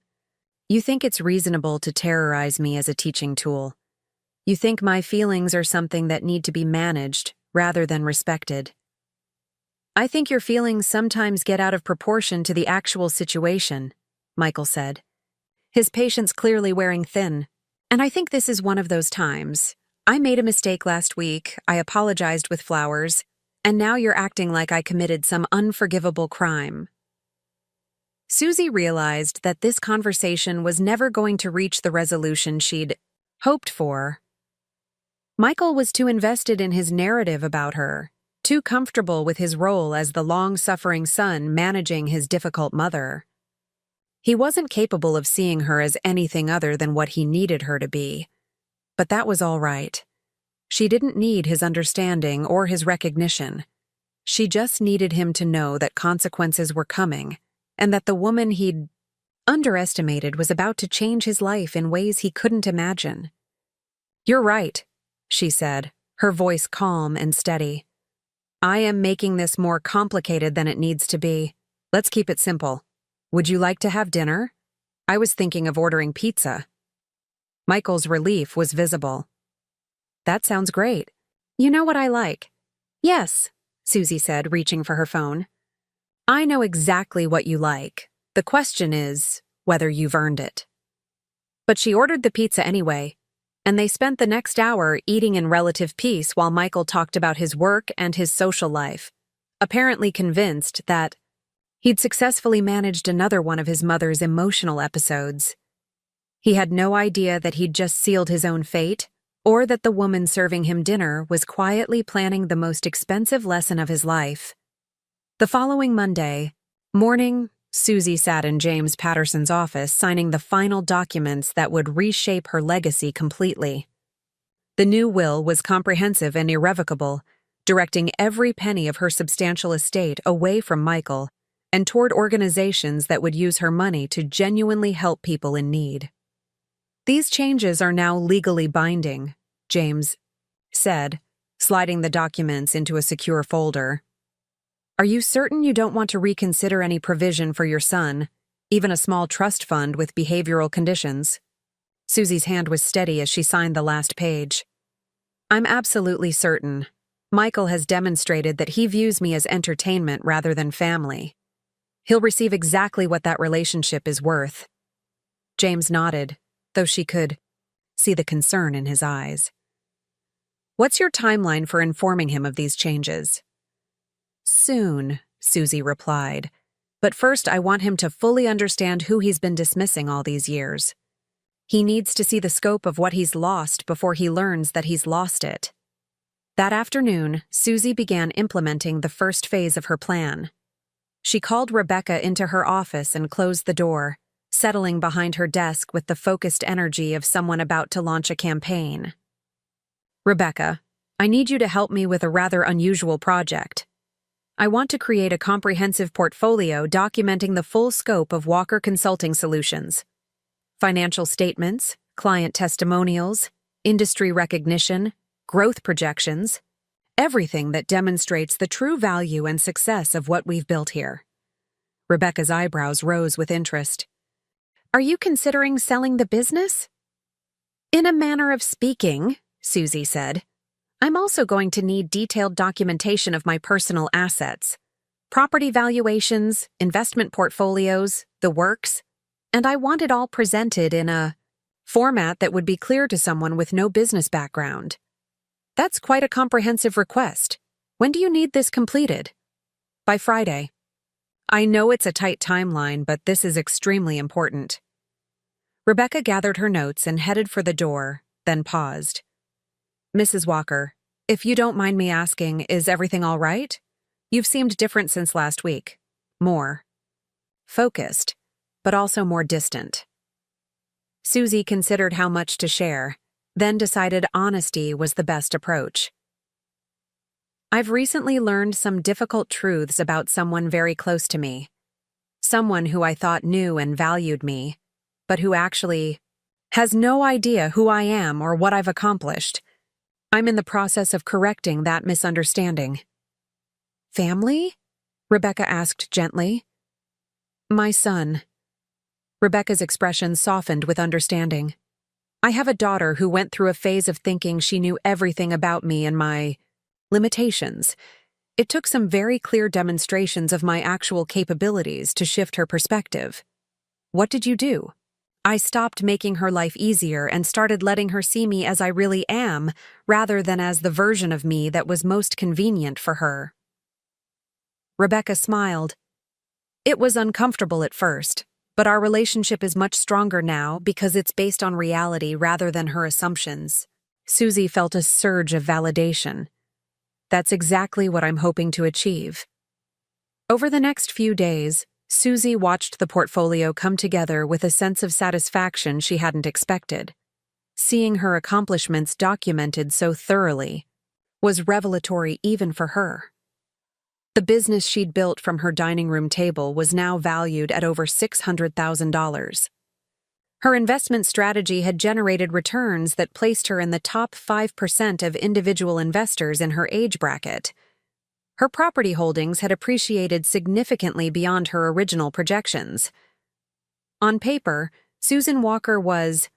"You think it's reasonable to terrorize me as a teaching tool. You think my feelings are something that need to be managed rather than respected. I think your feelings sometimes get out of proportion to the actual situation," Michael said, his patience clearly wearing thin. "And I think this is one of those times. I made a mistake last week, I apologized with flowers, and now you're acting like I committed some unforgivable crime." Susie realized that this conversation was never going to reach the resolution she'd hoped for. Michael was too invested in his narrative about her, too comfortable with his role as the long-suffering son managing his difficult mother. He wasn't capable of seeing her as anything other than what he needed her to be. But that was all right. She didn't need his understanding or his recognition. She just needed him to know that consequences were coming, and that the woman he'd underestimated was about to change his life in ways he couldn't imagine. "You're right," she said, her voice calm and steady. "I am making this more complicated than it needs to be. Let's keep it simple. Would you like to have dinner? I was thinking of ordering pizza." Michael's relief was visible. "That sounds great. You know what I like." "Yes," Susie said, reaching for her phone. "I know exactly what you like. The question is whether you've earned it." But she ordered the pizza anyway, and they spent the next hour eating in relative peace while Michael talked about his work and his social life, apparently convinced that he'd successfully managed another one of his mother's emotional episodes. He had no idea that he'd just sealed his own fate, or that the woman serving him dinner was quietly planning the most expensive lesson of his life. The following Monday morning, Susie sat in James Patterson's office signing the final documents that would reshape her legacy completely. The new will was comprehensive and irrevocable, directing every penny of her substantial estate away from Michael and toward organizations that would use her money to genuinely help people in need. "These changes are now legally binding," James said, sliding the documents into a secure folder. "Are you certain you don't want to reconsider any provision for your son, even a small trust fund with behavioral conditions?" Susie's hand was steady as she signed the last page. "I'm absolutely certain. Michael has demonstrated that he views me as entertainment rather than family. He'll receive exactly what that relationship is worth." James nodded, though she could see the concern in his eyes. "What's your timeline for informing him of these changes?" "Soon," Susie replied. "But first I want him to fully understand who he's been dismissing all these years. He needs to see the scope of what he's lost before he learns that he's lost it." That afternoon, Susie began implementing the first phase of her plan. She called Rebecca into her office and closed the door, settling behind her desk with the focused energy of someone about to launch a campaign. "Rebecca, I need you to help me with a rather unusual project. I want to create a comprehensive portfolio documenting the full scope of Walker Consulting Solutions. Financial statements, client testimonials, industry recognition, growth projections, everything that demonstrates the true value and success of what we've built here." Rebecca's eyebrows rose with interest. "Are you considering selling the business?" "In a manner of speaking," Susie said. "I'm also going to need detailed documentation of my personal assets, property valuations, investment portfolios, the works, and I want it all presented in a format that would be clear to someone with no business background." "That's quite a comprehensive request. When do you need this completed?" "By Friday." "I know it's a tight timeline, but this is extremely important." Rebecca gathered her notes and headed for the door, then paused. "Mrs. Walker, if you don't mind me asking, is everything all right? You've seemed different since last week. More focused, but also more distant." Susie considered how much to share, then decided honesty was the best approach. "I've recently learned some difficult truths about someone very close to me. Someone who I thought knew and valued me, but who actually has no idea who I am or what I've accomplished. I'm in the process of correcting that misunderstanding." "Family?" Rebecca asked gently. "My son." Rebecca's expression softened with understanding. "I have a daughter who went through a phase of thinking she knew everything about me and my limitations. It took some very clear demonstrations of my actual capabilities to shift her perspective. What did you do?" "I stopped making her life easier and started letting her see me as I really am, rather than as the version of me that was most convenient for her." Rebecca smiled. "It was uncomfortable at first, but our relationship is much stronger now because it's based on reality rather than her assumptions." Susie felt a surge of validation. "That's exactly what I'm hoping to achieve." Over the next few days, Susie watched the portfolio come together with a sense of satisfaction she hadn't expected. Seeing her accomplishments documented so thoroughly was revelatory even for her. The business she'd built from her dining room table was now valued at over $600,000. Her investment strategy had generated returns that placed her in the top 5% of individual investors in her age bracket. Her property holdings had appreciated significantly beyond her original projections. On paper, Susan Walker was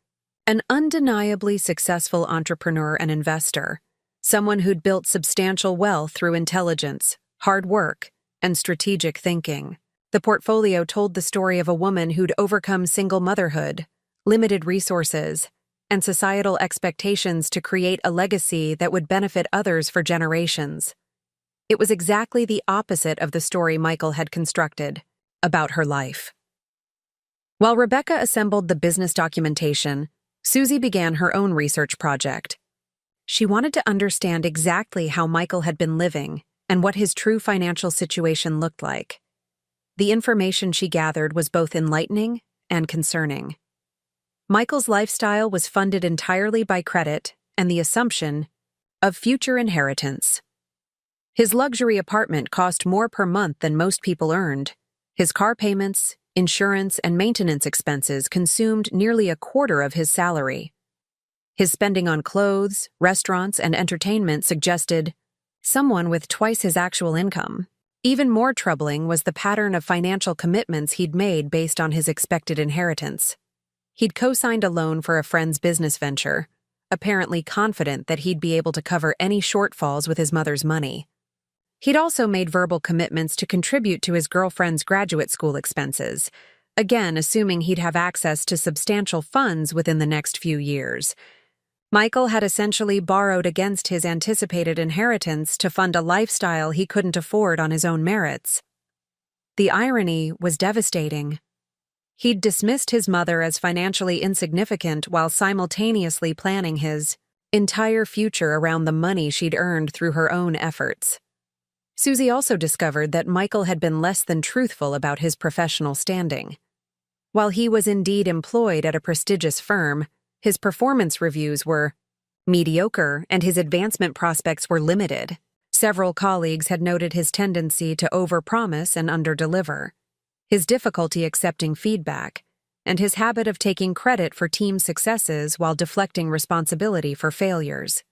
an undeniably successful entrepreneur and investor, someone who'd built substantial wealth through intelligence, hard work, and strategic thinking. The portfolio told the story of a woman who'd overcome single motherhood, limited resources, and societal expectations to create a legacy that would benefit others for generations. It was exactly the opposite of the story Michael had constructed about her life. While Rebecca assembled the business documentation, Susie began her own research project. She wanted to understand exactly how Michael had been living and what his true financial situation looked like. the information she gathered was both enlightening and concerning. Michael's lifestyle was funded entirely by credit and the assumption of future inheritance. His luxury apartment cost more per month than most people earned. His car payments, insurance, and maintenance expenses consumed nearly a quarter of his salary. His spending on clothes, restaurants, and entertainment suggested someone with twice his actual income. Even more troubling was the pattern of financial commitments he'd made based on his expected inheritance. He'd co-signed a loan for a friend's business venture, apparently confident that he'd be able to cover any shortfalls with his mother's money. He'd also made verbal commitments to contribute to his girlfriend's graduate school expenses, again assuming he'd have access to substantial funds within the next few years. Michael had essentially borrowed against his anticipated inheritance to fund a lifestyle he couldn't afford on his own merits. The irony was devastating. He'd dismissed his mother as financially insignificant while simultaneously planning his entire future around the money she'd earned through her own efforts. Susie also discovered that Michael had been less than truthful about his professional standing. While he was indeed employed at a prestigious firm, his performance reviews were mediocre and his advancement prospects were limited. Several colleagues had noted his tendency to overpromise and underdeliver, his difficulty accepting feedback, and his habit of taking credit for team successes while deflecting responsibility for failures.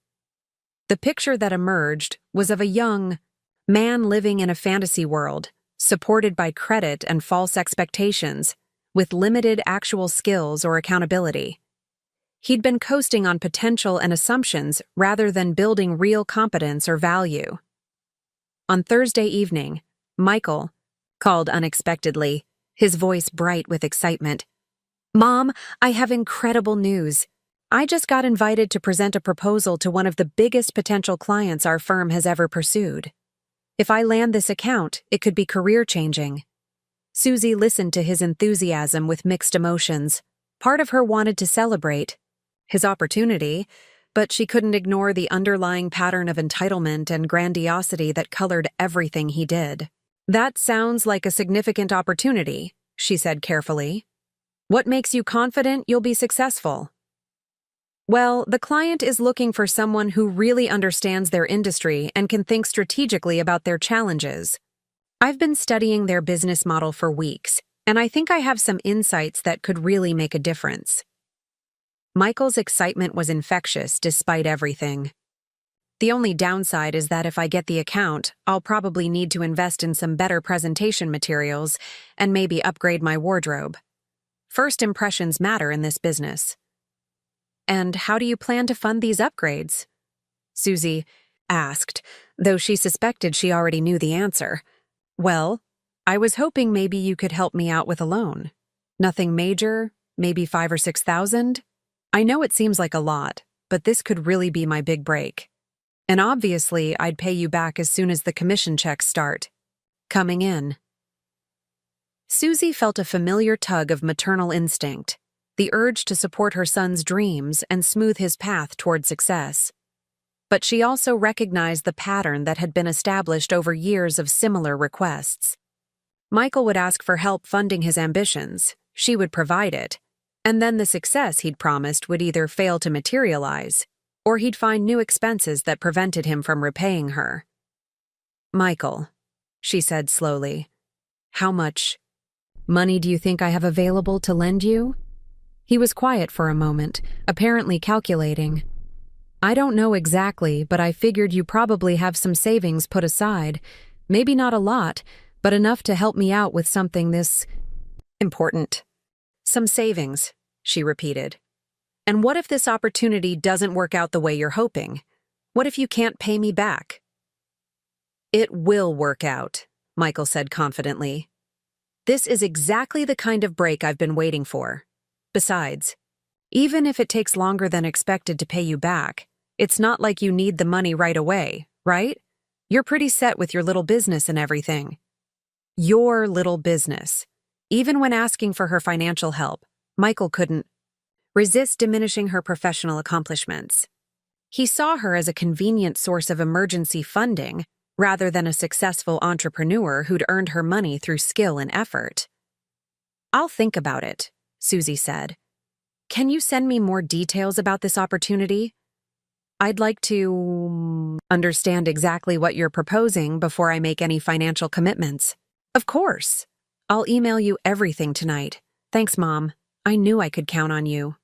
The picture that emerged was of a young man living in a fantasy world, supported by credit and false expectations, with limited actual skills or accountability. He'd been coasting on potential and assumptions rather than building real competence or value. On Thursday evening, Michael called unexpectedly, his voice bright with excitement. "Mom, I have incredible news. I just got invited to present a proposal to one of the biggest potential clients our firm has ever pursued. If I land this account, it could be career-changing." Susie listened to his enthusiasm with mixed emotions. Part of her wanted to celebrate his opportunity, but she couldn't ignore the underlying pattern of entitlement and grandiosity that colored everything he did. "That sounds like a significant opportunity," she said carefully. "What makes you confident you'll be successful?" "Well, the client is looking for someone who really understands their industry and can think strategically about their challenges. I've been studying their business model for weeks, and I think I have some insights that could really make a difference." Michael's excitement was infectious despite everything. "The only downside is that if I get the account, I'll probably need to invest in some better presentation materials and maybe upgrade my wardrobe. First impressions matter in this business." "And how do you plan to fund these upgrades?" Susie asked, though she suspected she already knew the answer. "Well, I was hoping maybe you could help me out with a loan. Nothing major, maybe 5,000 or 6,000? I know it seems like a lot, but this could really be my big break. And obviously, I'd pay you back as soon as the commission checks start coming in." Susie felt a familiar tug of maternal instinct, the urge to support her son's dreams and smooth his path toward success. But she also recognized the pattern that had been established over years of similar requests. Michael would ask for help funding his ambitions, she would provide it, and then the success he'd promised would either fail to materialize, or he'd find new expenses that prevented him from repaying her. "Michael," she said slowly, "how much money do you think I have available to lend you?" He was quiet for a moment, apparently calculating. "I don't know exactly, but I figured you probably have some savings put aside. Maybe not a lot, but enough to help me out with something this important." "Some savings," she repeated. "And what if this opportunity doesn't work out the way you're hoping? What if you can't pay me back?" "It will work out," Michael said confidently. "This is exactly the kind of break I've been waiting for. Besides, even if it takes longer than expected to pay you back, it's not like you need the money right away, right? You're pretty set with your little business and everything." Your little business. Even when asking for her financial help, Michael couldn't resist diminishing her professional accomplishments. He saw her as a convenient source of emergency funding rather than a successful entrepreneur who'd earned her money through skill and effort. "I'll think about it," Susie said. "Can you send me more details about this opportunity? I'd like to understand exactly what you're proposing before I make any financial commitments." "Of course. I'll email you everything tonight. Thanks, Mom. I knew I could count on you."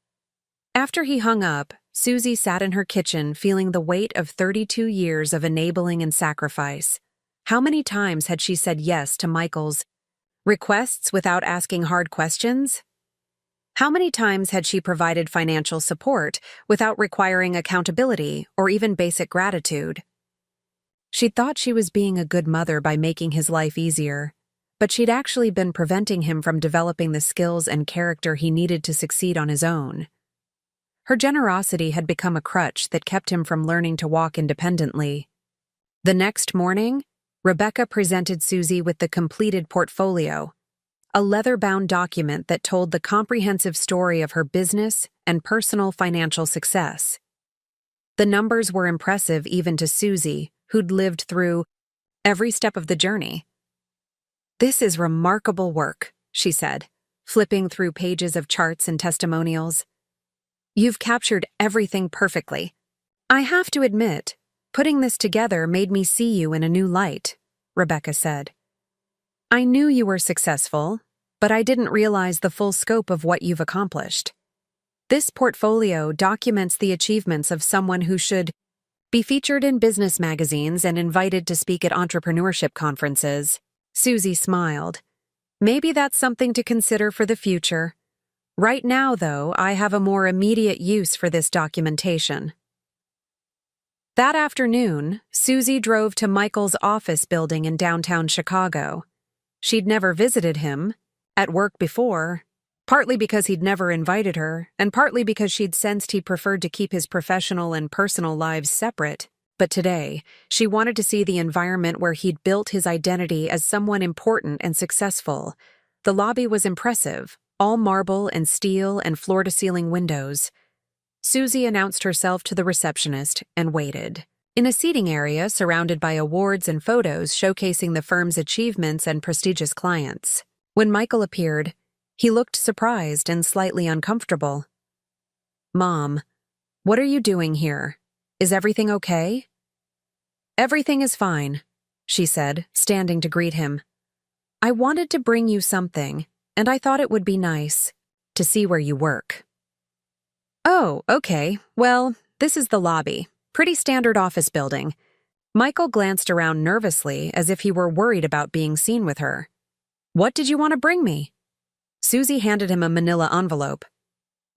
After he hung up, Susie sat in her kitchen feeling the weight of 32 years of enabling and sacrifice. How many times had she said yes to Michael's requests without asking hard questions? How many times had she provided financial support without requiring accountability or even basic gratitude? She'd thought she was being a good mother by making his life easier, but she'd actually been preventing him from developing the skills and character he needed to succeed on his own. Her generosity had become a crutch that kept him from learning to walk independently. The next morning, Rebecca presented Susie with the completed portfolio, a leather-bound document that told the comprehensive story of her business and personal financial success. The numbers were impressive even to Susie, who'd lived through every step of the journey. "This is remarkable work," she said, flipping through pages of charts and testimonials. "You've captured everything perfectly. I have to admit, putting this together made me see you in a new light," Rebecca said. "I knew you were successful, but I didn't realize the full scope of what you've accomplished. This portfolio documents the achievements of someone who should be featured in business magazines and invited to speak at entrepreneurship conferences." Susie smiled. "Maybe that's something to consider for the future. Right now, though, I have a more immediate use for this documentation." That afternoon, Susie drove to Michael's office building in downtown Chicago. She'd never visited him at work before, partly because he'd never invited her, and partly because she'd sensed he preferred to keep his professional and personal lives separate. But today, she wanted to see the environment where he'd built his identity as someone important and successful. The lobby was impressive, all marble and steel and floor-to-ceiling windows. Susie announced herself to the receptionist and waited. In a seating area surrounded by awards and photos showcasing the firm's achievements and prestigious clients. When Michael appeared, he looked surprised and slightly uncomfortable. "Mom, what are you doing here? Is everything okay?" "Everything is fine," she said, standing to greet him. "I wanted to bring you something, and I thought it would be nice to see where you work." "Oh, okay. Well, this is the lobby. Pretty standard office building." Michael glanced around nervously as if he were worried about being seen with her. "What did you want to bring me?" Susie handed him a manila envelope.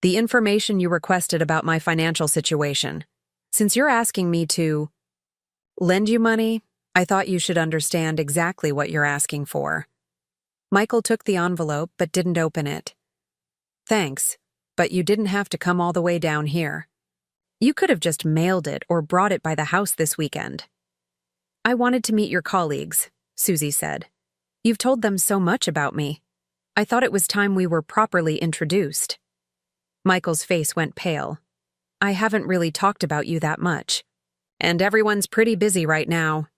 "The information you requested about my financial situation. Since you're asking me to lend you money, I thought you should understand exactly what you're asking for." Michael took the envelope but didn't open it. "Thanks, but you didn't have to come all the way down here. You could have just mailed it or brought it by the house this weekend." "I wanted to meet your colleagues," Susie said. "You've told them so much about me. I thought it was time we were properly introduced." Michael's face went pale. "I haven't really talked about you that much. And everyone's pretty busy right now."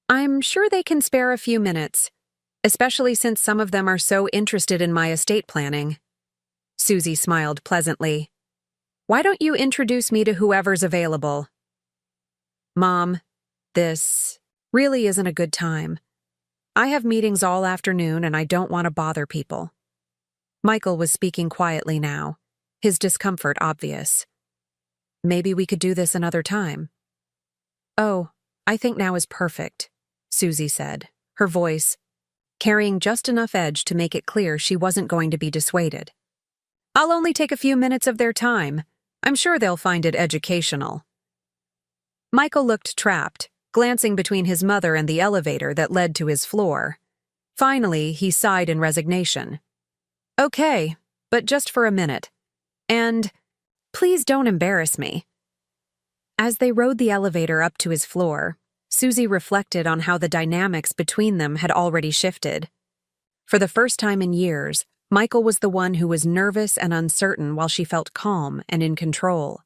"I'm sure they can spare a few minutes, especially since some of them are so interested in my estate planning." Susie smiled pleasantly. "Why don't you introduce me to whoever's available?" "Mom, this really isn't a good time. I have meetings all afternoon and I don't want to bother people." Michael was speaking quietly now, his discomfort obvious. "Maybe we could do this another time." "Oh, I think now is perfect," Susie said, her voice carrying just enough edge to make it clear she wasn't going to be dissuaded. "I'll only take a few minutes of their time. I'm sure they'll find it educational." Michael looked trapped, glancing between his mother and the elevator that led to his floor. Finally, he sighed in resignation. "Okay, but just for a minute. And please don't embarrass me." As they rode the elevator up to his floor, Susie reflected on how the dynamics between them had already shifted. For the first time in years, Michael was the one who was nervous and uncertain while she felt calm and in control.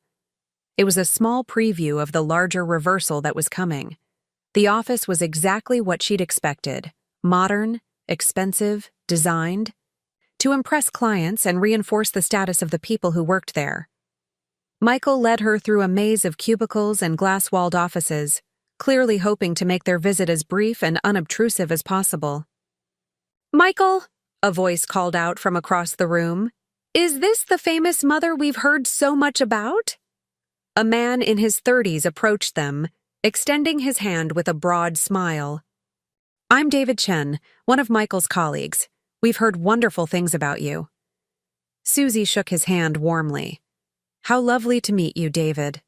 It was a small preview of the larger reversal that was coming. The office was exactly what she'd expected: modern, expensive, designed to impress clients and reinforce the status of the people who worked there. Michael led her through a maze of cubicles and glass-walled offices, clearly hoping to make their visit as brief and unobtrusive as possible. "Michael," a voice called out from across the room, "is this the famous mother we've heard so much about?" A man in his 30s approached them, extending his hand with a broad smile. "I'm David Chen, one of Michael's colleagues. We've heard wonderful things about you." Susie shook his hand warmly. "How lovely to meet you, David.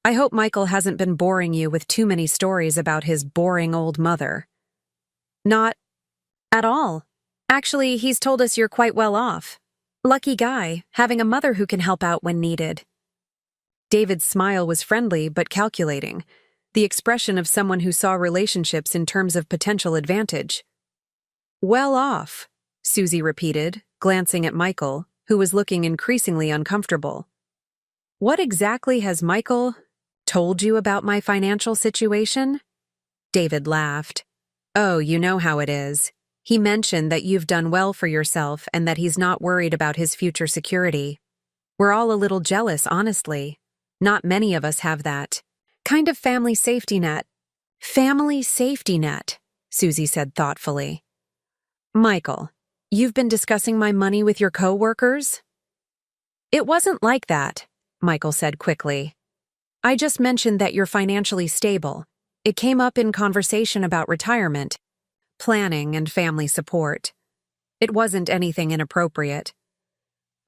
I hope Michael hasn't been boring you with too many stories about his boring old mother." "Not at all. Actually, he's told us you're quite well off. Lucky guy, having a mother who can help out when needed." David's smile was friendly but calculating, the expression of someone who saw relationships in terms of potential advantage. "Well off," Susie repeated, glancing at Michael, who was looking increasingly uncomfortable. "What exactly has Michael told you about my financial situation?" David laughed. "Oh, you know how it is. He mentioned that you've done well for yourself and that he's not worried about his future security. We're all a little jealous, honestly. Not many of us have that kind of family safety net." "Family safety net," Susie said thoughtfully. "Michael, you've been discussing my money with your co-workers?" "It wasn't like that," Michael said quickly. "I just mentioned that you're financially stable. It came up in conversation about retirement, planning, and family support. It wasn't anything inappropriate."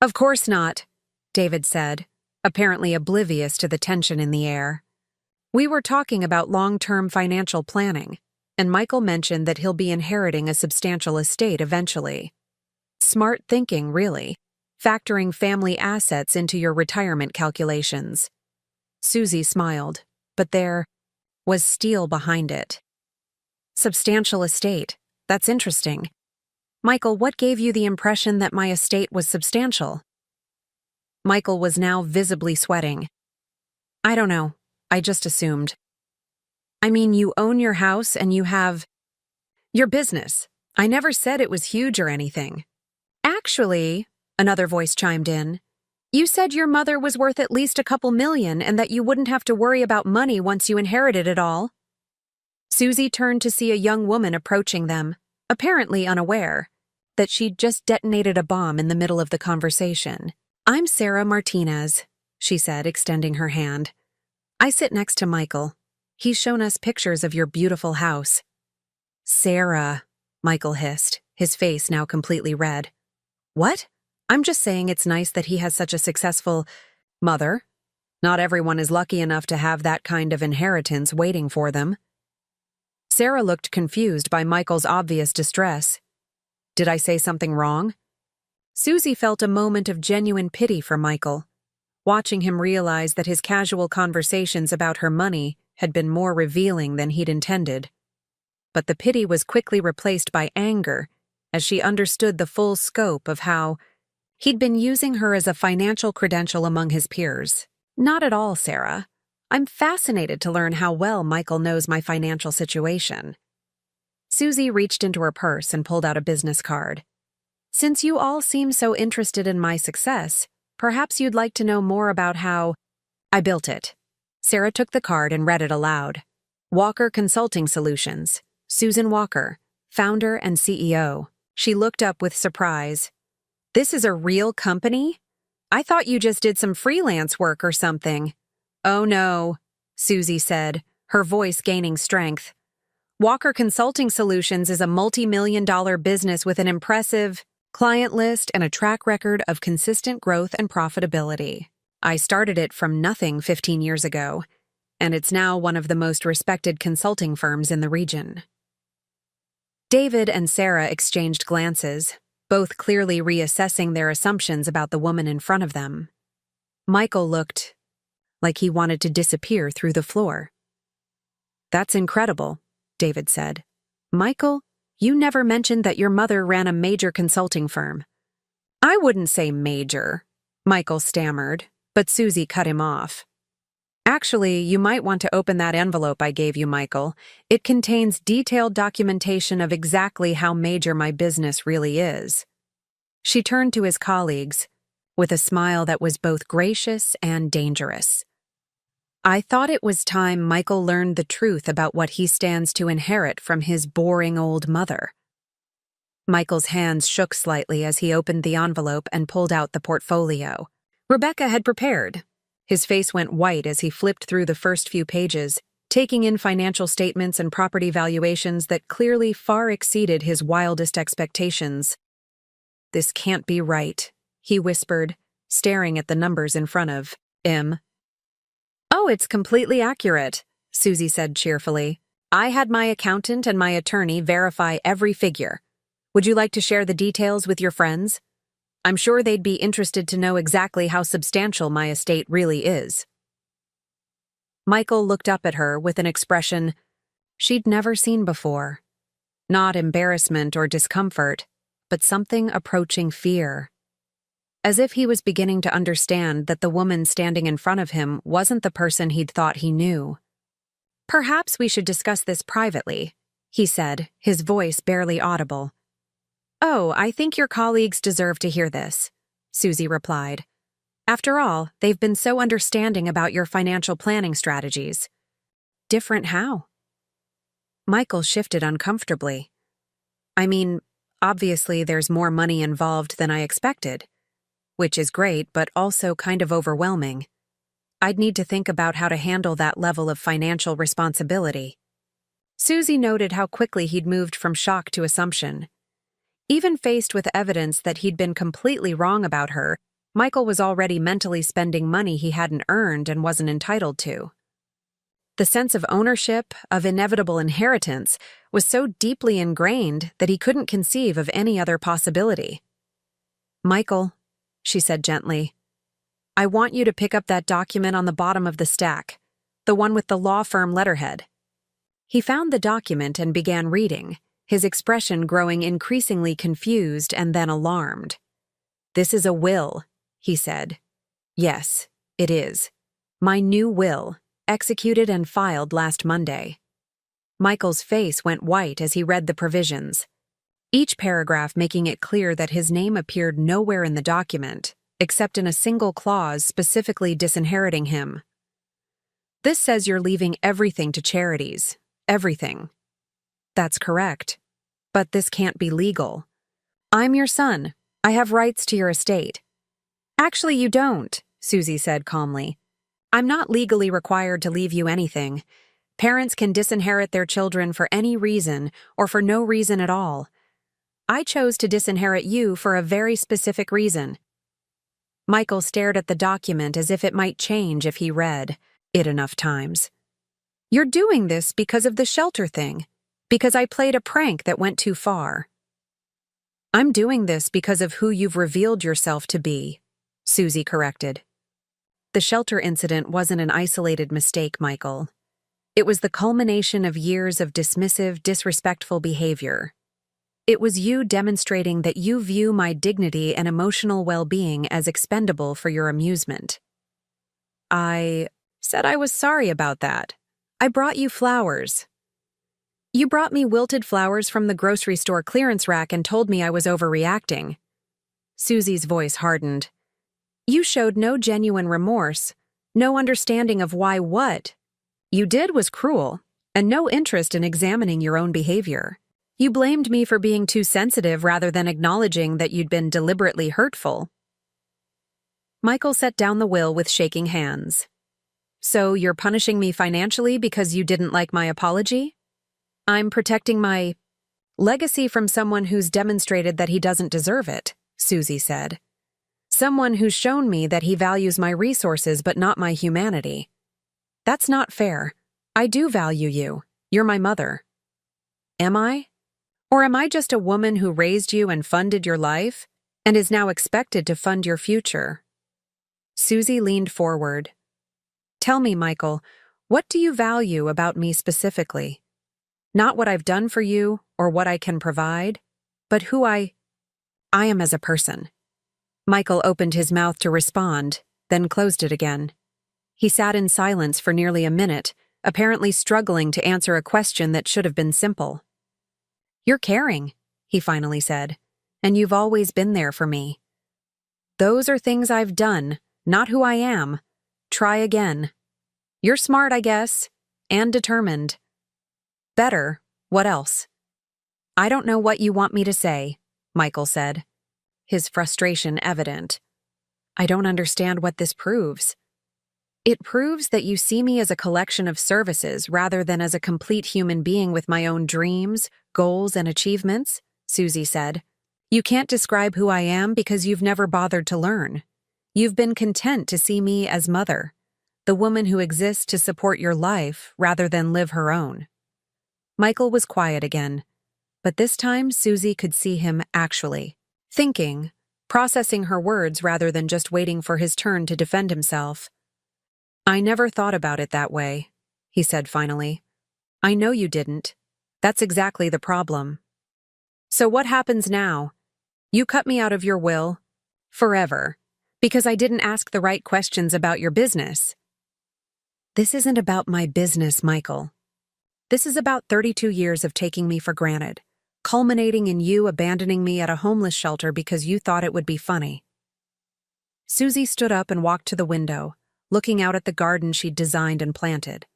"Of course not," David said, apparently oblivious to the tension in the air. "We were talking about long-term financial planning, and Michael mentioned that he'll be inheriting a substantial estate eventually. Smart thinking, really, factoring family assets into your retirement calculations." Susie smiled, but there was steel behind it. "Substantial estate. That's interesting. Michael, what gave you the impression that my estate was substantial?" Michael was now visibly sweating. "I don't know. I just assumed. I mean, you own your house and you have your business. I never said it was huge or anything." "Actually," another voice chimed in, "you said your mother was worth at least a couple million and that you wouldn't have to worry about money once you inherited it all." Susie turned to see a young woman approaching them, apparently unaware that she'd just detonated a bomb in the middle of the conversation. "I'm Sarah Martinez," she said, extending her hand. "I sit next to Michael. He's shown us pictures of your beautiful house." "Sarah," Michael hissed, his face now completely red. "What? I'm just saying it's nice that he has such a successful mother. Not everyone is lucky enough to have that kind of inheritance waiting for them." Sarah looked confused by Michael's obvious distress. "Did I say something wrong?" Susie felt a moment of genuine pity for Michael, watching him realize that his casual conversations about her money had been more revealing than he'd intended. But the pity was quickly replaced by anger as she understood the full scope of how he'd been using her as a financial credential among his peers. "Not at all, Sarah. I'm fascinated to learn how well Michael knows my financial situation." Susie reached into her purse and pulled out a business card. "Since you all seem so interested in my success, perhaps you'd like to know more about how I built it." Sarah took the card and read it aloud. "Walker Consulting Solutions, Susan Walker, founder and CEO." She looked up with surprise. "This is a real company? I thought you just did some freelance work or something." "Oh no," Susie said, her voice gaining strength. "Walker Consulting Solutions is a multi-million-dollar business with an impressive client list and a track record of consistent growth and profitability. I started it from nothing 15 years ago, and it's now one of the most respected consulting firms in the region." David and Sarah exchanged glances, both clearly reassessing their assumptions about the woman in front of them. Michael looked like he wanted to disappear through the floor. "That's incredible," David said. "Michael, you never mentioned that your mother ran a major consulting firm." "I wouldn't say major," Michael stammered, but Susie cut him off. Actually, you might want to open that envelope I gave you, Michael. It contains detailed documentation of exactly how major my business really is. She turned to his colleagues with a smile that was both gracious and dangerous. I thought it was time Michael learned the truth about what he stands to inherit from his boring old mother. Michael's hands shook slightly as he opened the envelope and pulled out the portfolio. Rebecca had prepared. His face went white as he flipped through the first few pages, taking in financial statements and property valuations that clearly far exceeded his wildest expectations. "This can't be right," he whispered, staring at the numbers in front of him. "Oh, it's completely accurate," Susie said cheerfully. "I had my accountant and my attorney verify every figure. Would you like to share the details with your friends? I'm sure they'd be interested to know exactly how substantial my estate really is." Michael looked up at her with an expression she'd never seen before. Not embarrassment or discomfort, but something approaching fear. As if he was beginning to understand that the woman standing in front of him wasn't the person he'd thought he knew. "Perhaps we should discuss this privately," he said, his voice barely audible. "Oh, I think your colleagues deserve to hear this," Susie replied. "After all, they've been so understanding about your financial planning strategies." "Different how?" Michael shifted uncomfortably. "I mean, obviously there's more money involved than I expected, which is great but also kind of overwhelming. I'd need to think about how to handle that level of financial responsibility." Susie noted how quickly he'd moved from shock to assumption. Even faced with evidence that he'd been completely wrong about her, Michael was already mentally spending money he hadn't earned and wasn't entitled to. The sense of ownership, of inevitable inheritance, was so deeply ingrained that he couldn't conceive of any other possibility. "Michael," she said gently, "I want you to pick up that document on the bottom of the stack, the one with the law firm letterhead." He found the document and began reading, his expression growing increasingly confused and then alarmed. "This is a will," he said. "Yes, it is. My new will, executed and filed last Monday." Michael's face went white as he read the provisions, each paragraph making it clear that his name appeared nowhere in the document, except in a single clause specifically disinheriting him. "This says you're leaving everything to charities. Everything." "That's correct. But this can't be legal. I'm your son. I have rights to your estate." "Actually, you don't," Susie said calmly. "I'm not legally required to leave you anything. Parents can disinherit their children for any reason or for no reason at all. I chose to disinherit you for a very specific reason." Michael stared at the document as if it might change if he read it enough times. "You're doing this because of the shelter thing. Because I played a prank that went too far." "I'm doing this because of who you've revealed yourself to be," Susie corrected. The shelter incident wasn't an isolated mistake, Michael. It was the culmination of years of dismissive, disrespectful behavior. It was you demonstrating that you view my dignity and emotional well-being as expendable for your amusement. "I said I was sorry about that. I brought you flowers." "You brought me wilted flowers from the grocery store clearance rack and told me I was overreacting." Susie's voice hardened. "You showed no genuine remorse, no understanding of why what you did was cruel, and no interest in examining your own behavior. You blamed me for being too sensitive rather than acknowledging that you'd been deliberately hurtful." Michael set down the will with shaking hands. "So you're punishing me financially because you didn't like my apology?" "I'm protecting my legacy from someone who's demonstrated that he doesn't deserve it," Susie said. "Someone who's shown me that he values my resources but not my humanity. That's not fair. I do value you. You're my mother." "Am I? Or am I just a woman who raised you and funded your life, and is now expected to fund your future?" Susie leaned forward. "Tell me, Michael, what do you value about me specifically? Not what I've done for you or what I can provide, but who I am as a person." Michael opened his mouth to respond, then closed it again. He sat in silence for nearly a minute, apparently struggling to answer a question that should have been simple. "You're caring," he finally said, "and you've always been there for me." "Those are things I've done, not who I am. Try again. You're smart, I guess, and determined." "Better. What else?" "I don't know what you want me to say," Michael said, his frustration evident. "I don't understand what this proves." "It proves that you see me as a collection of services rather than as a complete human being with my own dreams, goals, and achievements," Susie said. "You can't describe who I am because you've never bothered to learn. You've been content to see me as mother, the woman who exists to support your life rather than live her own." Michael was quiet again, but this time Susie could see him actually thinking, processing her words rather than just waiting for his turn to defend himself. "I never thought about it that way," he said finally. "I know you didn't. That's exactly the problem. So what happens now? You cut me out of your will, forever, because I didn't ask the right questions about your business." "This isn't about my business, Michael. This is about 32 years of taking me for granted, culminating in you abandoning me at a homeless shelter because you thought it would be funny." Susie stood up and walked to the window, looking out at the garden she'd designed and planted.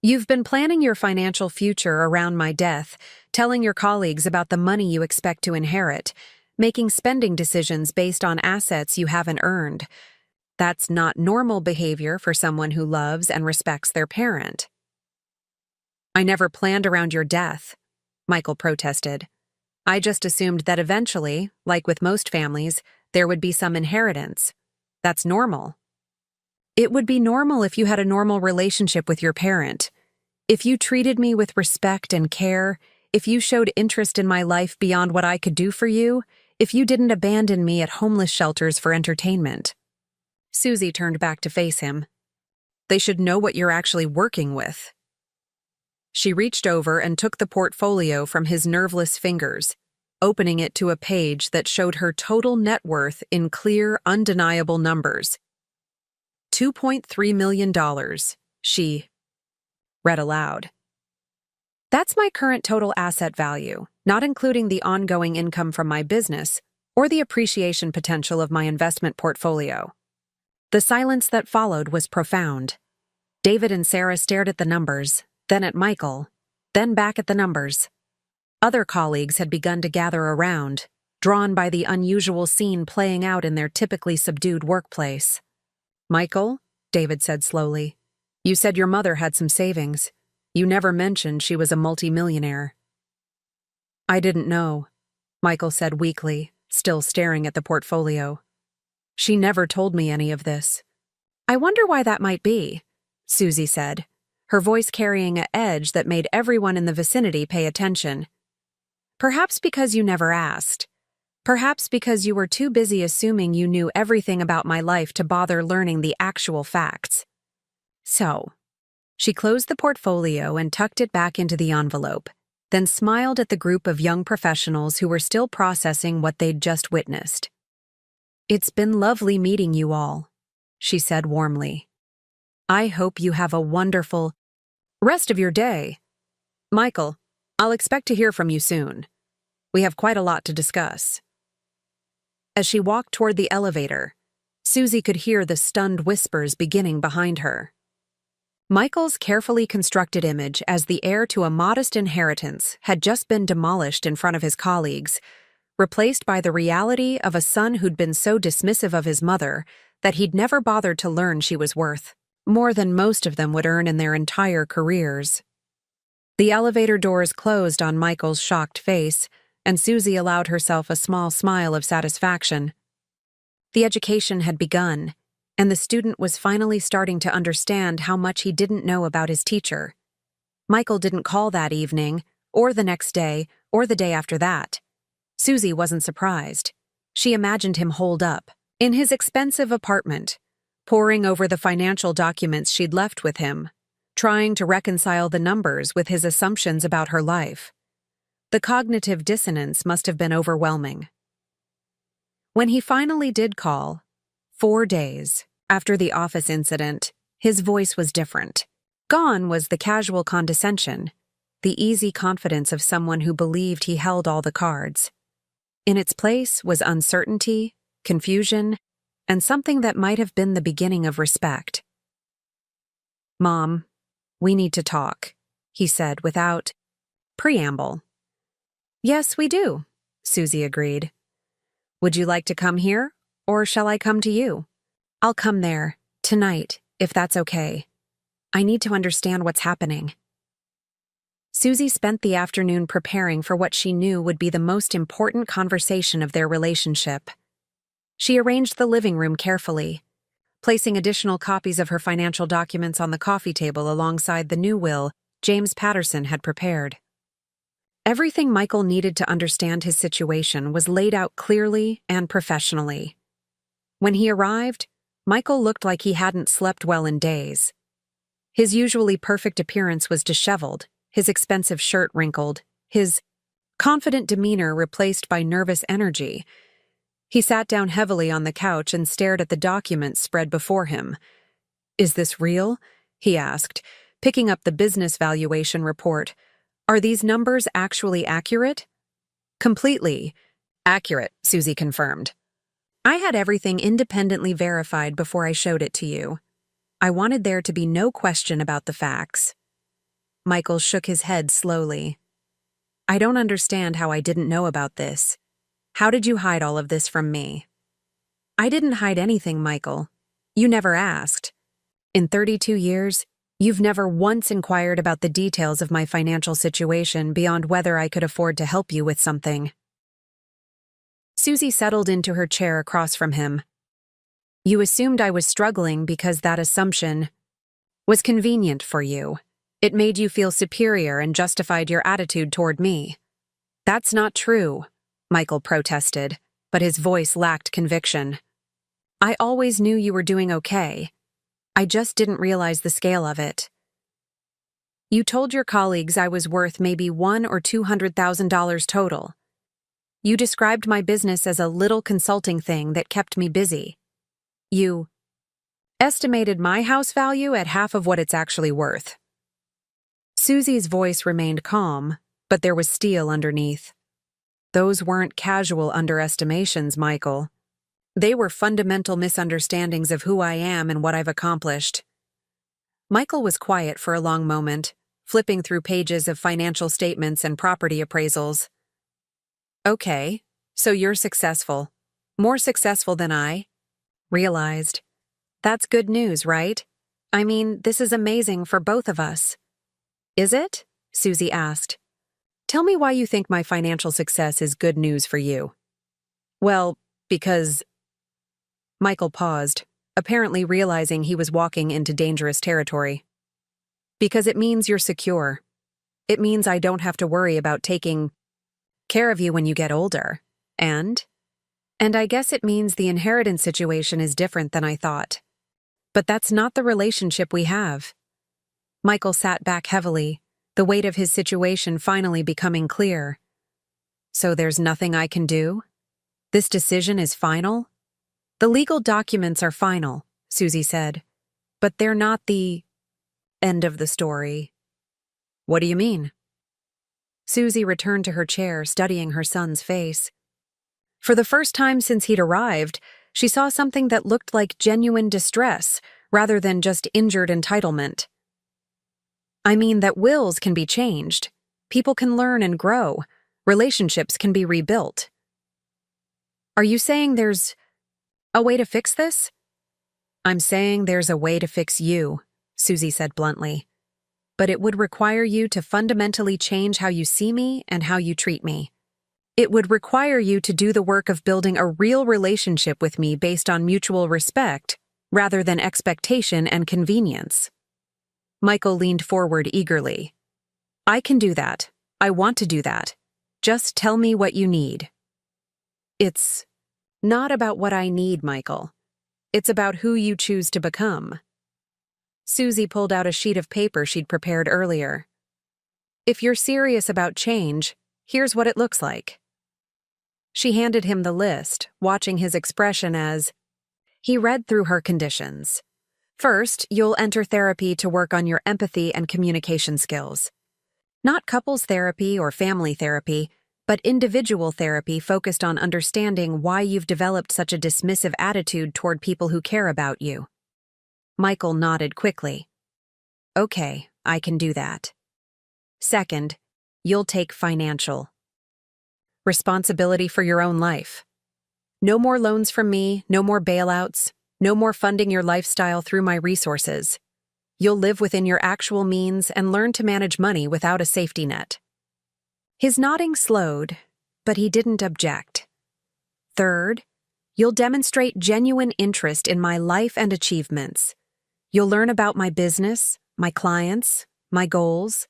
"You've been planning your financial future around my death, telling your colleagues about the money you expect to inherit, making spending decisions based on assets you haven't earned. That's not normal behavior for someone who loves and respects their parent." "I never planned around your death," Michael protested. "I just assumed that eventually, like with most families, there would be some inheritance. That's normal." "It would be normal if you had a normal relationship with your parent. If you treated me with respect and care, if you showed interest in my life beyond what I could do for you, if you didn't abandon me at homeless shelters for entertainment." Susie turned back to face him. "They should know what you're actually working with." She reached over and took the portfolio from his nerveless fingers, opening it to a page that showed her total net worth in clear, undeniable numbers. $2.3 million, she read aloud. "That's my current total asset value, not including the ongoing income from my business or the appreciation potential of my investment portfolio." The silence that followed was profound. David and Sarah stared at the numbers, then at Michael, then back at the numbers. Other colleagues had begun to gather around, drawn by the unusual scene playing out in their typically subdued workplace. "Michael," David said slowly, "you said your mother had some savings. You never mentioned she was a multimillionaire." "I didn't know," Michael said weakly, still staring at the portfolio. "She never told me any of this." "I wonder why that might be," Susie said, her voice carrying an edge that made everyone in the vicinity pay attention. "Perhaps because you never asked. Perhaps because you were too busy assuming you knew everything about my life to bother learning the actual facts." So, she closed the portfolio and tucked it back into the envelope, then smiled at the group of young professionals who were still processing what they'd just witnessed. "It's been lovely meeting you all," she said warmly. "I hope you have a wonderful rest of your day. Michael, I'll expect to hear from you soon. We have quite a lot to discuss." As she walked toward the elevator, Susie could hear the stunned whispers beginning behind her. Michael's carefully constructed image as the heir to a modest inheritance had just been demolished in front of his colleagues, replaced by the reality of a son who'd been so dismissive of his mother that he'd never bothered to learn she was worth more than most of them would earn in their entire careers. The elevator doors closed on Michael's shocked face, and Susie allowed herself a small smile of satisfaction. The education had begun, and the student was finally starting to understand how much he didn't know about his teacher. Michael didn't call that evening, or the next day, or the day after that. Susie wasn't surprised. She imagined him holed up, in his expensive apartment, poring over the financial documents she'd left with him, trying to reconcile the numbers with his assumptions about her life. The cognitive dissonance must have been overwhelming. When he finally did call, 4 days after the office incident, His voice was different. Gone was the casual condescension, the easy confidence of someone who believed he held all the cards. In its place was uncertainty, confusion, and something that might have been the beginning of respect. "Mom, we need to talk," he said without preamble. "Yes, we do," Susie agreed. "Would you like to come here, or shall I come to you?" "I'll come there, tonight, if that's okay. I need to understand what's happening." Susie spent the afternoon preparing for what she knew would be the most important conversation of their relationship. She arranged the living room carefully, placing additional copies of her financial documents on the coffee table alongside the new will James Patterson had prepared. Everything Michael needed to understand his situation was laid out clearly and professionally. When he arrived, Michael looked like he hadn't slept well in days. His usually perfect appearance was disheveled, his expensive shirt wrinkled, his confident demeanor replaced by nervous energy. He sat down heavily on the couch and stared at the documents spread before him. "Is this real?" he asked, picking up the business valuation report. "Are these numbers actually accurate?" "Completely accurate," Susie confirmed. "I had everything independently verified before I showed it to you. I wanted there to be no question about the facts." Michael shook his head slowly. "I don't understand how I didn't know about this. How did you hide all of this from me?" "I didn't hide anything, Michael. You never asked. In 32 years, you've never once inquired about the details of my financial situation beyond whether I could afford to help you with something." Susie settled into her chair across from him. "You assumed I was struggling because that assumption was convenient for you. It made you feel superior and justified your attitude toward me." "That's not true," Michael protested, but his voice lacked conviction. "I always knew you were doing okay. I just didn't realize the scale of it. You told your colleagues I was worth maybe $100,000 or $200,000 total. You described my business as a little consulting thing that kept me busy. You estimated my house value at half of what it's actually worth." Susie's voice remained calm, but there was steel underneath. "Those weren't casual underestimations, Michael. They were fundamental misunderstandings of who I am and what I've accomplished." Michael was quiet for a long moment, flipping through pages of financial statements and property appraisals. "Okay, so you're successful. More successful than I realized. That's good news, right? I mean, this is amazing for both of us." "Is it?" Susie asked. "Tell me why you think my financial success is good news for you." "Well, because—" Michael paused, apparently realizing he was walking into dangerous territory. "Because it means you're secure. It means I don't have to worry about taking care of you when you get older. And I guess it means the inheritance situation is different than I thought. But that's not the relationship we have." Michael sat back heavily, the weight of his situation finally becoming clear. "So there's nothing I can do? This decision is final?" "The legal documents are final," Susie said, "but they're not the end of the story." "What do you mean?" Susie returned to her chair, studying her son's face. For the first time since he'd arrived, she saw something that looked like genuine distress rather than just injured entitlement. "I mean that wills can be changed. People can learn and grow. Relationships can be rebuilt." "Are you saying there's a way to fix this?" "I'm saying there's a way to fix you," Susie said bluntly. "But it would require you to fundamentally change how you see me and how you treat me. It would require you to do the work of building a real relationship with me based on mutual respect rather than expectation and convenience." Michael leaned forward eagerly. "I can do that. I want to do that. Just tell me what you need." "It's not about what I need, Michael. It's about who you choose to become." Susie pulled out a sheet of paper she'd prepared earlier. "If you're serious about change, here's what it looks like." She handed him the list, watching his expression as he read through her conditions. First, you'll enter therapy to work on your empathy and communication skills. Not couples therapy or family therapy, but individual therapy focused on understanding why you've developed such a dismissive attitude toward people who care about you. Michael nodded quickly. Okay, I can do that. Second, you'll take financial responsibility for your own life. No more loans from me, no more bailouts, no more funding your lifestyle through my resources. You'll live within your actual means and learn to manage money without a safety net. His nodding slowed, but he didn't object. Third, you'll demonstrate genuine interest in my life and achievements. You'll learn about my business, my clients, my goals.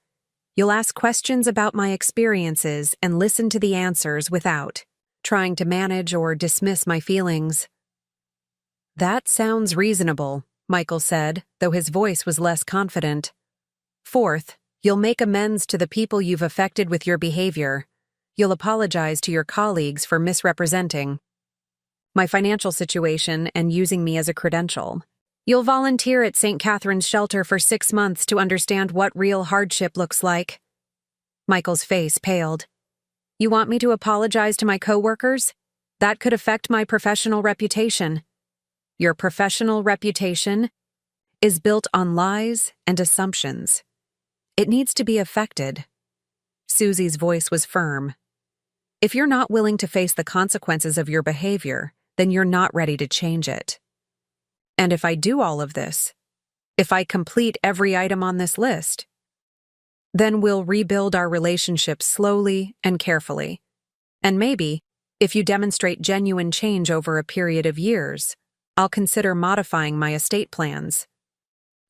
You'll ask questions about my experiences and listen to the answers without trying to manage or dismiss my feelings. That sounds reasonable, Michael said, though his voice was less confident. Fourth, you'll make amends to the people you've affected with your behavior. You'll apologize to your colleagues for misrepresenting my financial situation and using me as a credential. You'll volunteer at St. Catherine's shelter for 6 months to understand what real hardship looks like. Michael's face paled. You want me to apologize to my coworkers? That could affect my professional reputation. Your professional reputation is built on lies and assumptions. It needs to be affected. Susie's voice was firm. If you're not willing to face the consequences of your behavior, then you're not ready to change it. And if I do all of this, if I complete every item on this list, then we'll rebuild our relationship slowly and carefully. And maybe, if you demonstrate genuine change over a period of years, I'll consider modifying my estate plans.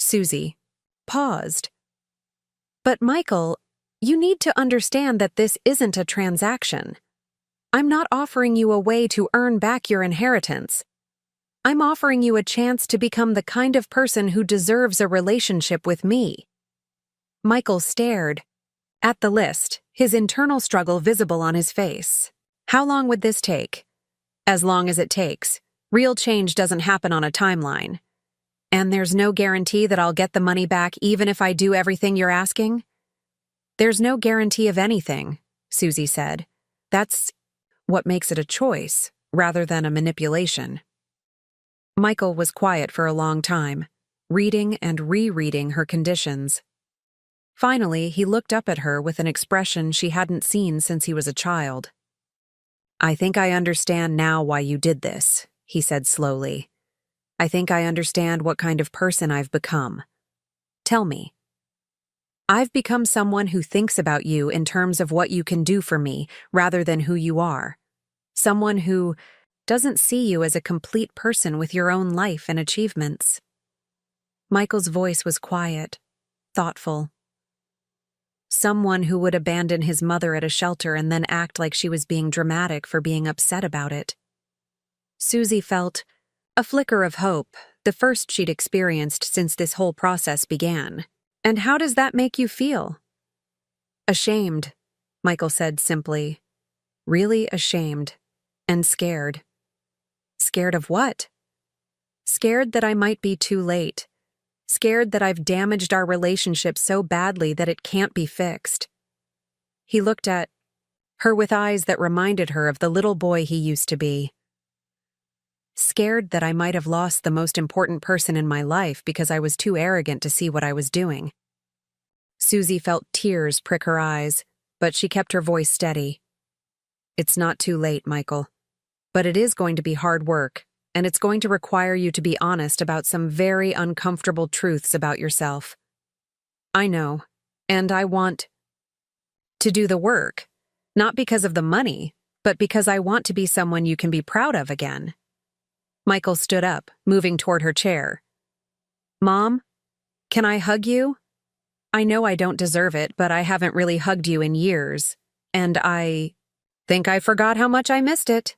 Susie paused. But Michael, you need to understand that this isn't a transaction. I'm not offering you a way to earn back your inheritance. I'm offering you a chance to become the kind of person who deserves a relationship with me. Michael stared at the list, his internal struggle visible on his face. How long would this take? As long as it takes. Real change doesn't happen on a timeline. And there's no guarantee that I'll get the money back even if I do everything you're asking? There's no guarantee of anything, Susie said. That's what makes it a choice, rather than a manipulation. Michael was quiet for a long time, reading and rereading her conditions. Finally, he looked up at her with an expression she hadn't seen since he was a child. I think I understand now why you did this, he said slowly. I think I understand what kind of person I've become. Tell me. I've become someone who thinks about you in terms of what you can do for me rather than who you are. Someone who doesn't see you as a complete person with your own life and achievements. Michael's voice was quiet, thoughtful. Someone who would abandon his mother at a shelter and then act like she was being dramatic for being upset about it. Susie felt a flicker of hope, the first she'd experienced since this whole process began. And how does that make you feel? Ashamed, Michael said simply. Really ashamed. And scared. Scared of what? Scared that I might be too late. Scared that I've damaged our relationship so badly that it can't be fixed. He looked at her with eyes that reminded her of the little boy he used to be. Scared that I might have lost the most important person in my life because I was too arrogant to see what I was doing. Susie felt tears prick her eyes, but she kept her voice steady. It's not too late, Michael. But it is going to be hard work, and it's going to require you to be honest about some very uncomfortable truths about yourself. I know, and I want to do the work, not because of the money, but because I want to be someone you can be proud of again. Michael stood up, moving toward her chair. Mom, can I hug you? I know I don't deserve it, but I haven't really hugged you in years, and I think I forgot how much I missed it.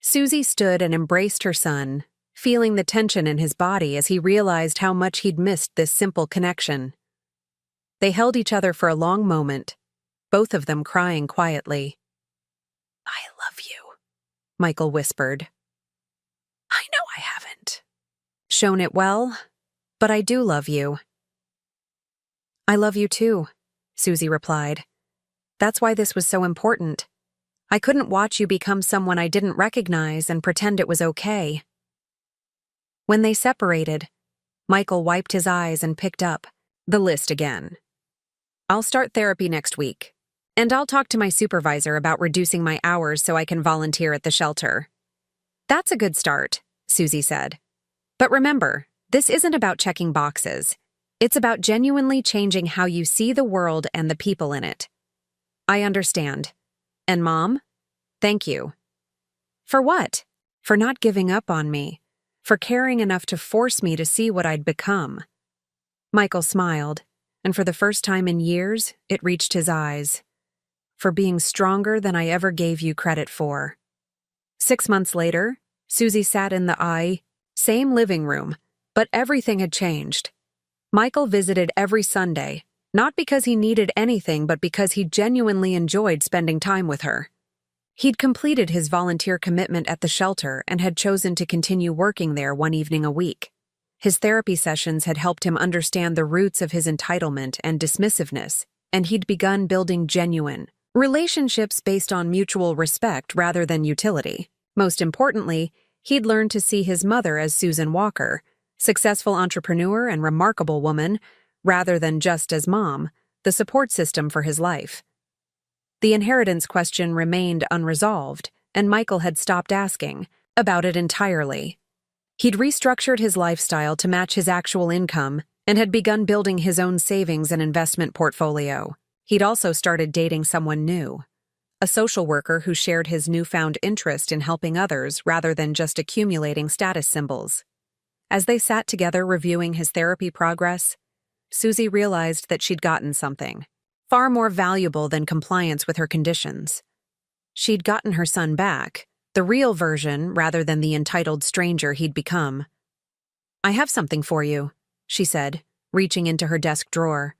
Susie stood and embraced her son, feeling the tension in his body as he realized how much he'd missed this simple connection. They held each other for a long moment, both of them crying quietly. I love you, Michael whispered. I know I haven't shown it well, But I do love you. I love you too, Susie replied. That's why this was so important. I couldn't watch you become someone I didn't recognize and pretend it was okay. When they separated, Michael wiped his eyes and picked up the list again. I'll start therapy next week, and I'll talk to my supervisor about reducing my hours so I can volunteer at the shelter. That's a good start, Susie said. But remember, this isn't about checking boxes. It's about genuinely changing how you see the world and the people in it. I understand. And Mom, thank you. For what? For not giving up on me. For caring enough to force me to see what I'd become. Michael smiled, and for the first time in years, it reached his eyes. For being stronger than I ever gave you credit for. 6 months later, Susie sat in the same living room, but everything had changed. Michael visited every Sunday, not because he needed anything but because he genuinely enjoyed spending time with her. He'd completed his volunteer commitment at the shelter and had chosen to continue working there one evening a week. His therapy sessions had helped him understand the roots of his entitlement and dismissiveness, and he'd begun building genuine relationships based on mutual respect rather than utility. Most importantly, he'd learned to see his mother as Susan Walker, successful entrepreneur and remarkable woman, rather than just as Mom, the support system for his life. The inheritance question remained unresolved, and Michael had stopped asking about it entirely. He'd restructured his lifestyle to match his actual income and had begun building his own savings and investment portfolio. He'd also started dating someone new, a social worker who shared his newfound interest in helping others rather than just accumulating status symbols. As they sat together reviewing his therapy progress, Susie realized that she'd gotten something far more valuable than compliance with her conditions. She'd gotten her son back, the real version rather than the entitled stranger he'd become. I have something for you, she said, reaching into her desk drawer.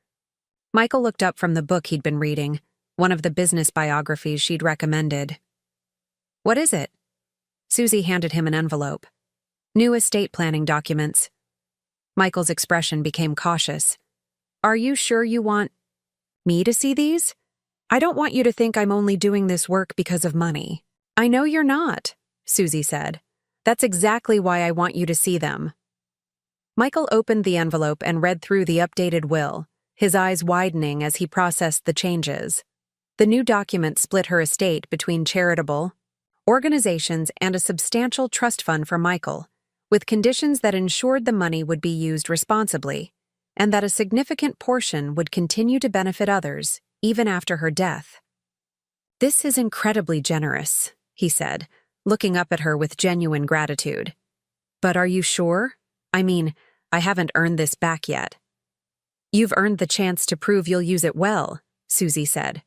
Michael looked up from the book he'd been reading, one of the business biographies she'd recommended. What is it? Susie handed him an envelope. New estate planning documents. Michael's expression became cautious. Are you sure you want me to see these? I don't want you to think I'm only doing this work because of money. I know you're not, Susie said. That's exactly why I want you to see them. Michael opened the envelope and read through the updated will, his eyes widening as he processed the changes. The new document split her estate between charitable organizations and a substantial trust fund for Michael, with conditions that ensured the money would be used responsibly, and that a significant portion would continue to benefit others, even after her death. This is incredibly generous, he said, looking up at her with genuine gratitude. But are you sure? I mean, I haven't earned this back yet. You've earned the chance to prove you'll use it well, Susie said.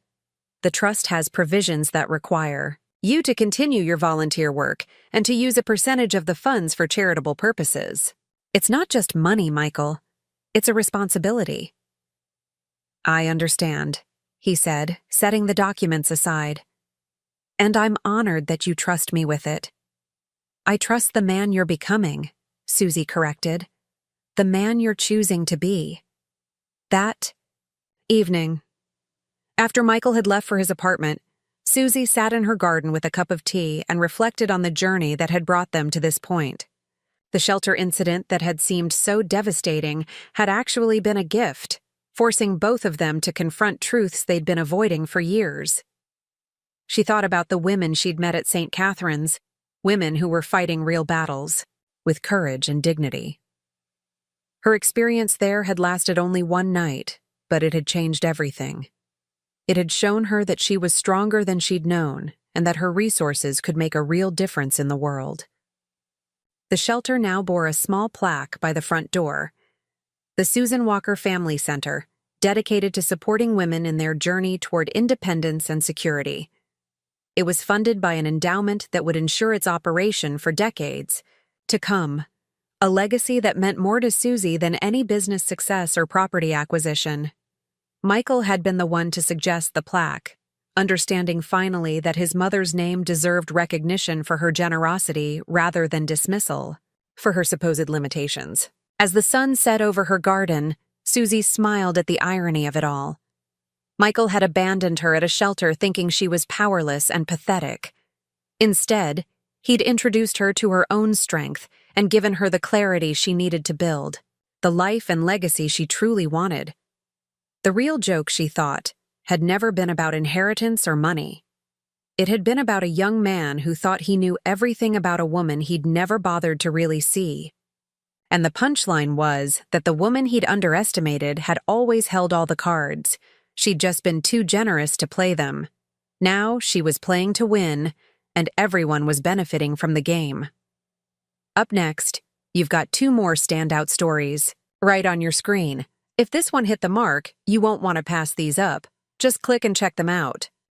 The trust has provisions that require you to continue your volunteer work and to use a percentage of the funds for charitable purposes. It's not just money, Michael. It's a responsibility. I understand, he said, setting the documents aside. And I'm honored that you trust me with it. I trust the man you're becoming, Susie corrected. The man you're choosing to be. That evening, after Michael had left for his apartment, Susie sat in her garden with a cup of tea and reflected on the journey that had brought them to this point. The shelter incident that had seemed so devastating had actually been a gift, forcing both of them to confront truths they'd been avoiding for years. She thought about the women she'd met at St. Catherine's, women who were fighting real battles, with courage and dignity. Her experience there had lasted only one night, but it had changed everything. It had shown her that she was stronger than she'd known, and that her resources could make a real difference in the world. The shelter now bore a small plaque by the front door. The Susan Walker Family Center, dedicated to supporting women in their journey toward independence and security. It was funded by an endowment that would ensure its operation for decades to come, a legacy that meant more to Susie than any business success or property acquisition. Michael had been the one to suggest the plaque, understanding finally that his mother's name deserved recognition for her generosity rather than dismissal for her supposed limitations. As the sun set over her garden, Susie smiled at the irony of it all. Michael had abandoned her at a shelter thinking she was powerless and pathetic. Instead, he'd introduced her to her own strength and given her the clarity she needed to build, the life and legacy she truly wanted. The real joke, she thought, had never been about inheritance or money. It had been about a young man who thought he knew everything about a woman he'd never bothered to really see. And the punchline was that the woman he'd underestimated had always held all the cards. She'd just been too generous to play them. Now she was playing to win, and everyone was benefiting from the game. Up next, you've got 2 more standout stories, right on your screen. If this one hit the mark, you won't want to pass these up. Just click and check them out.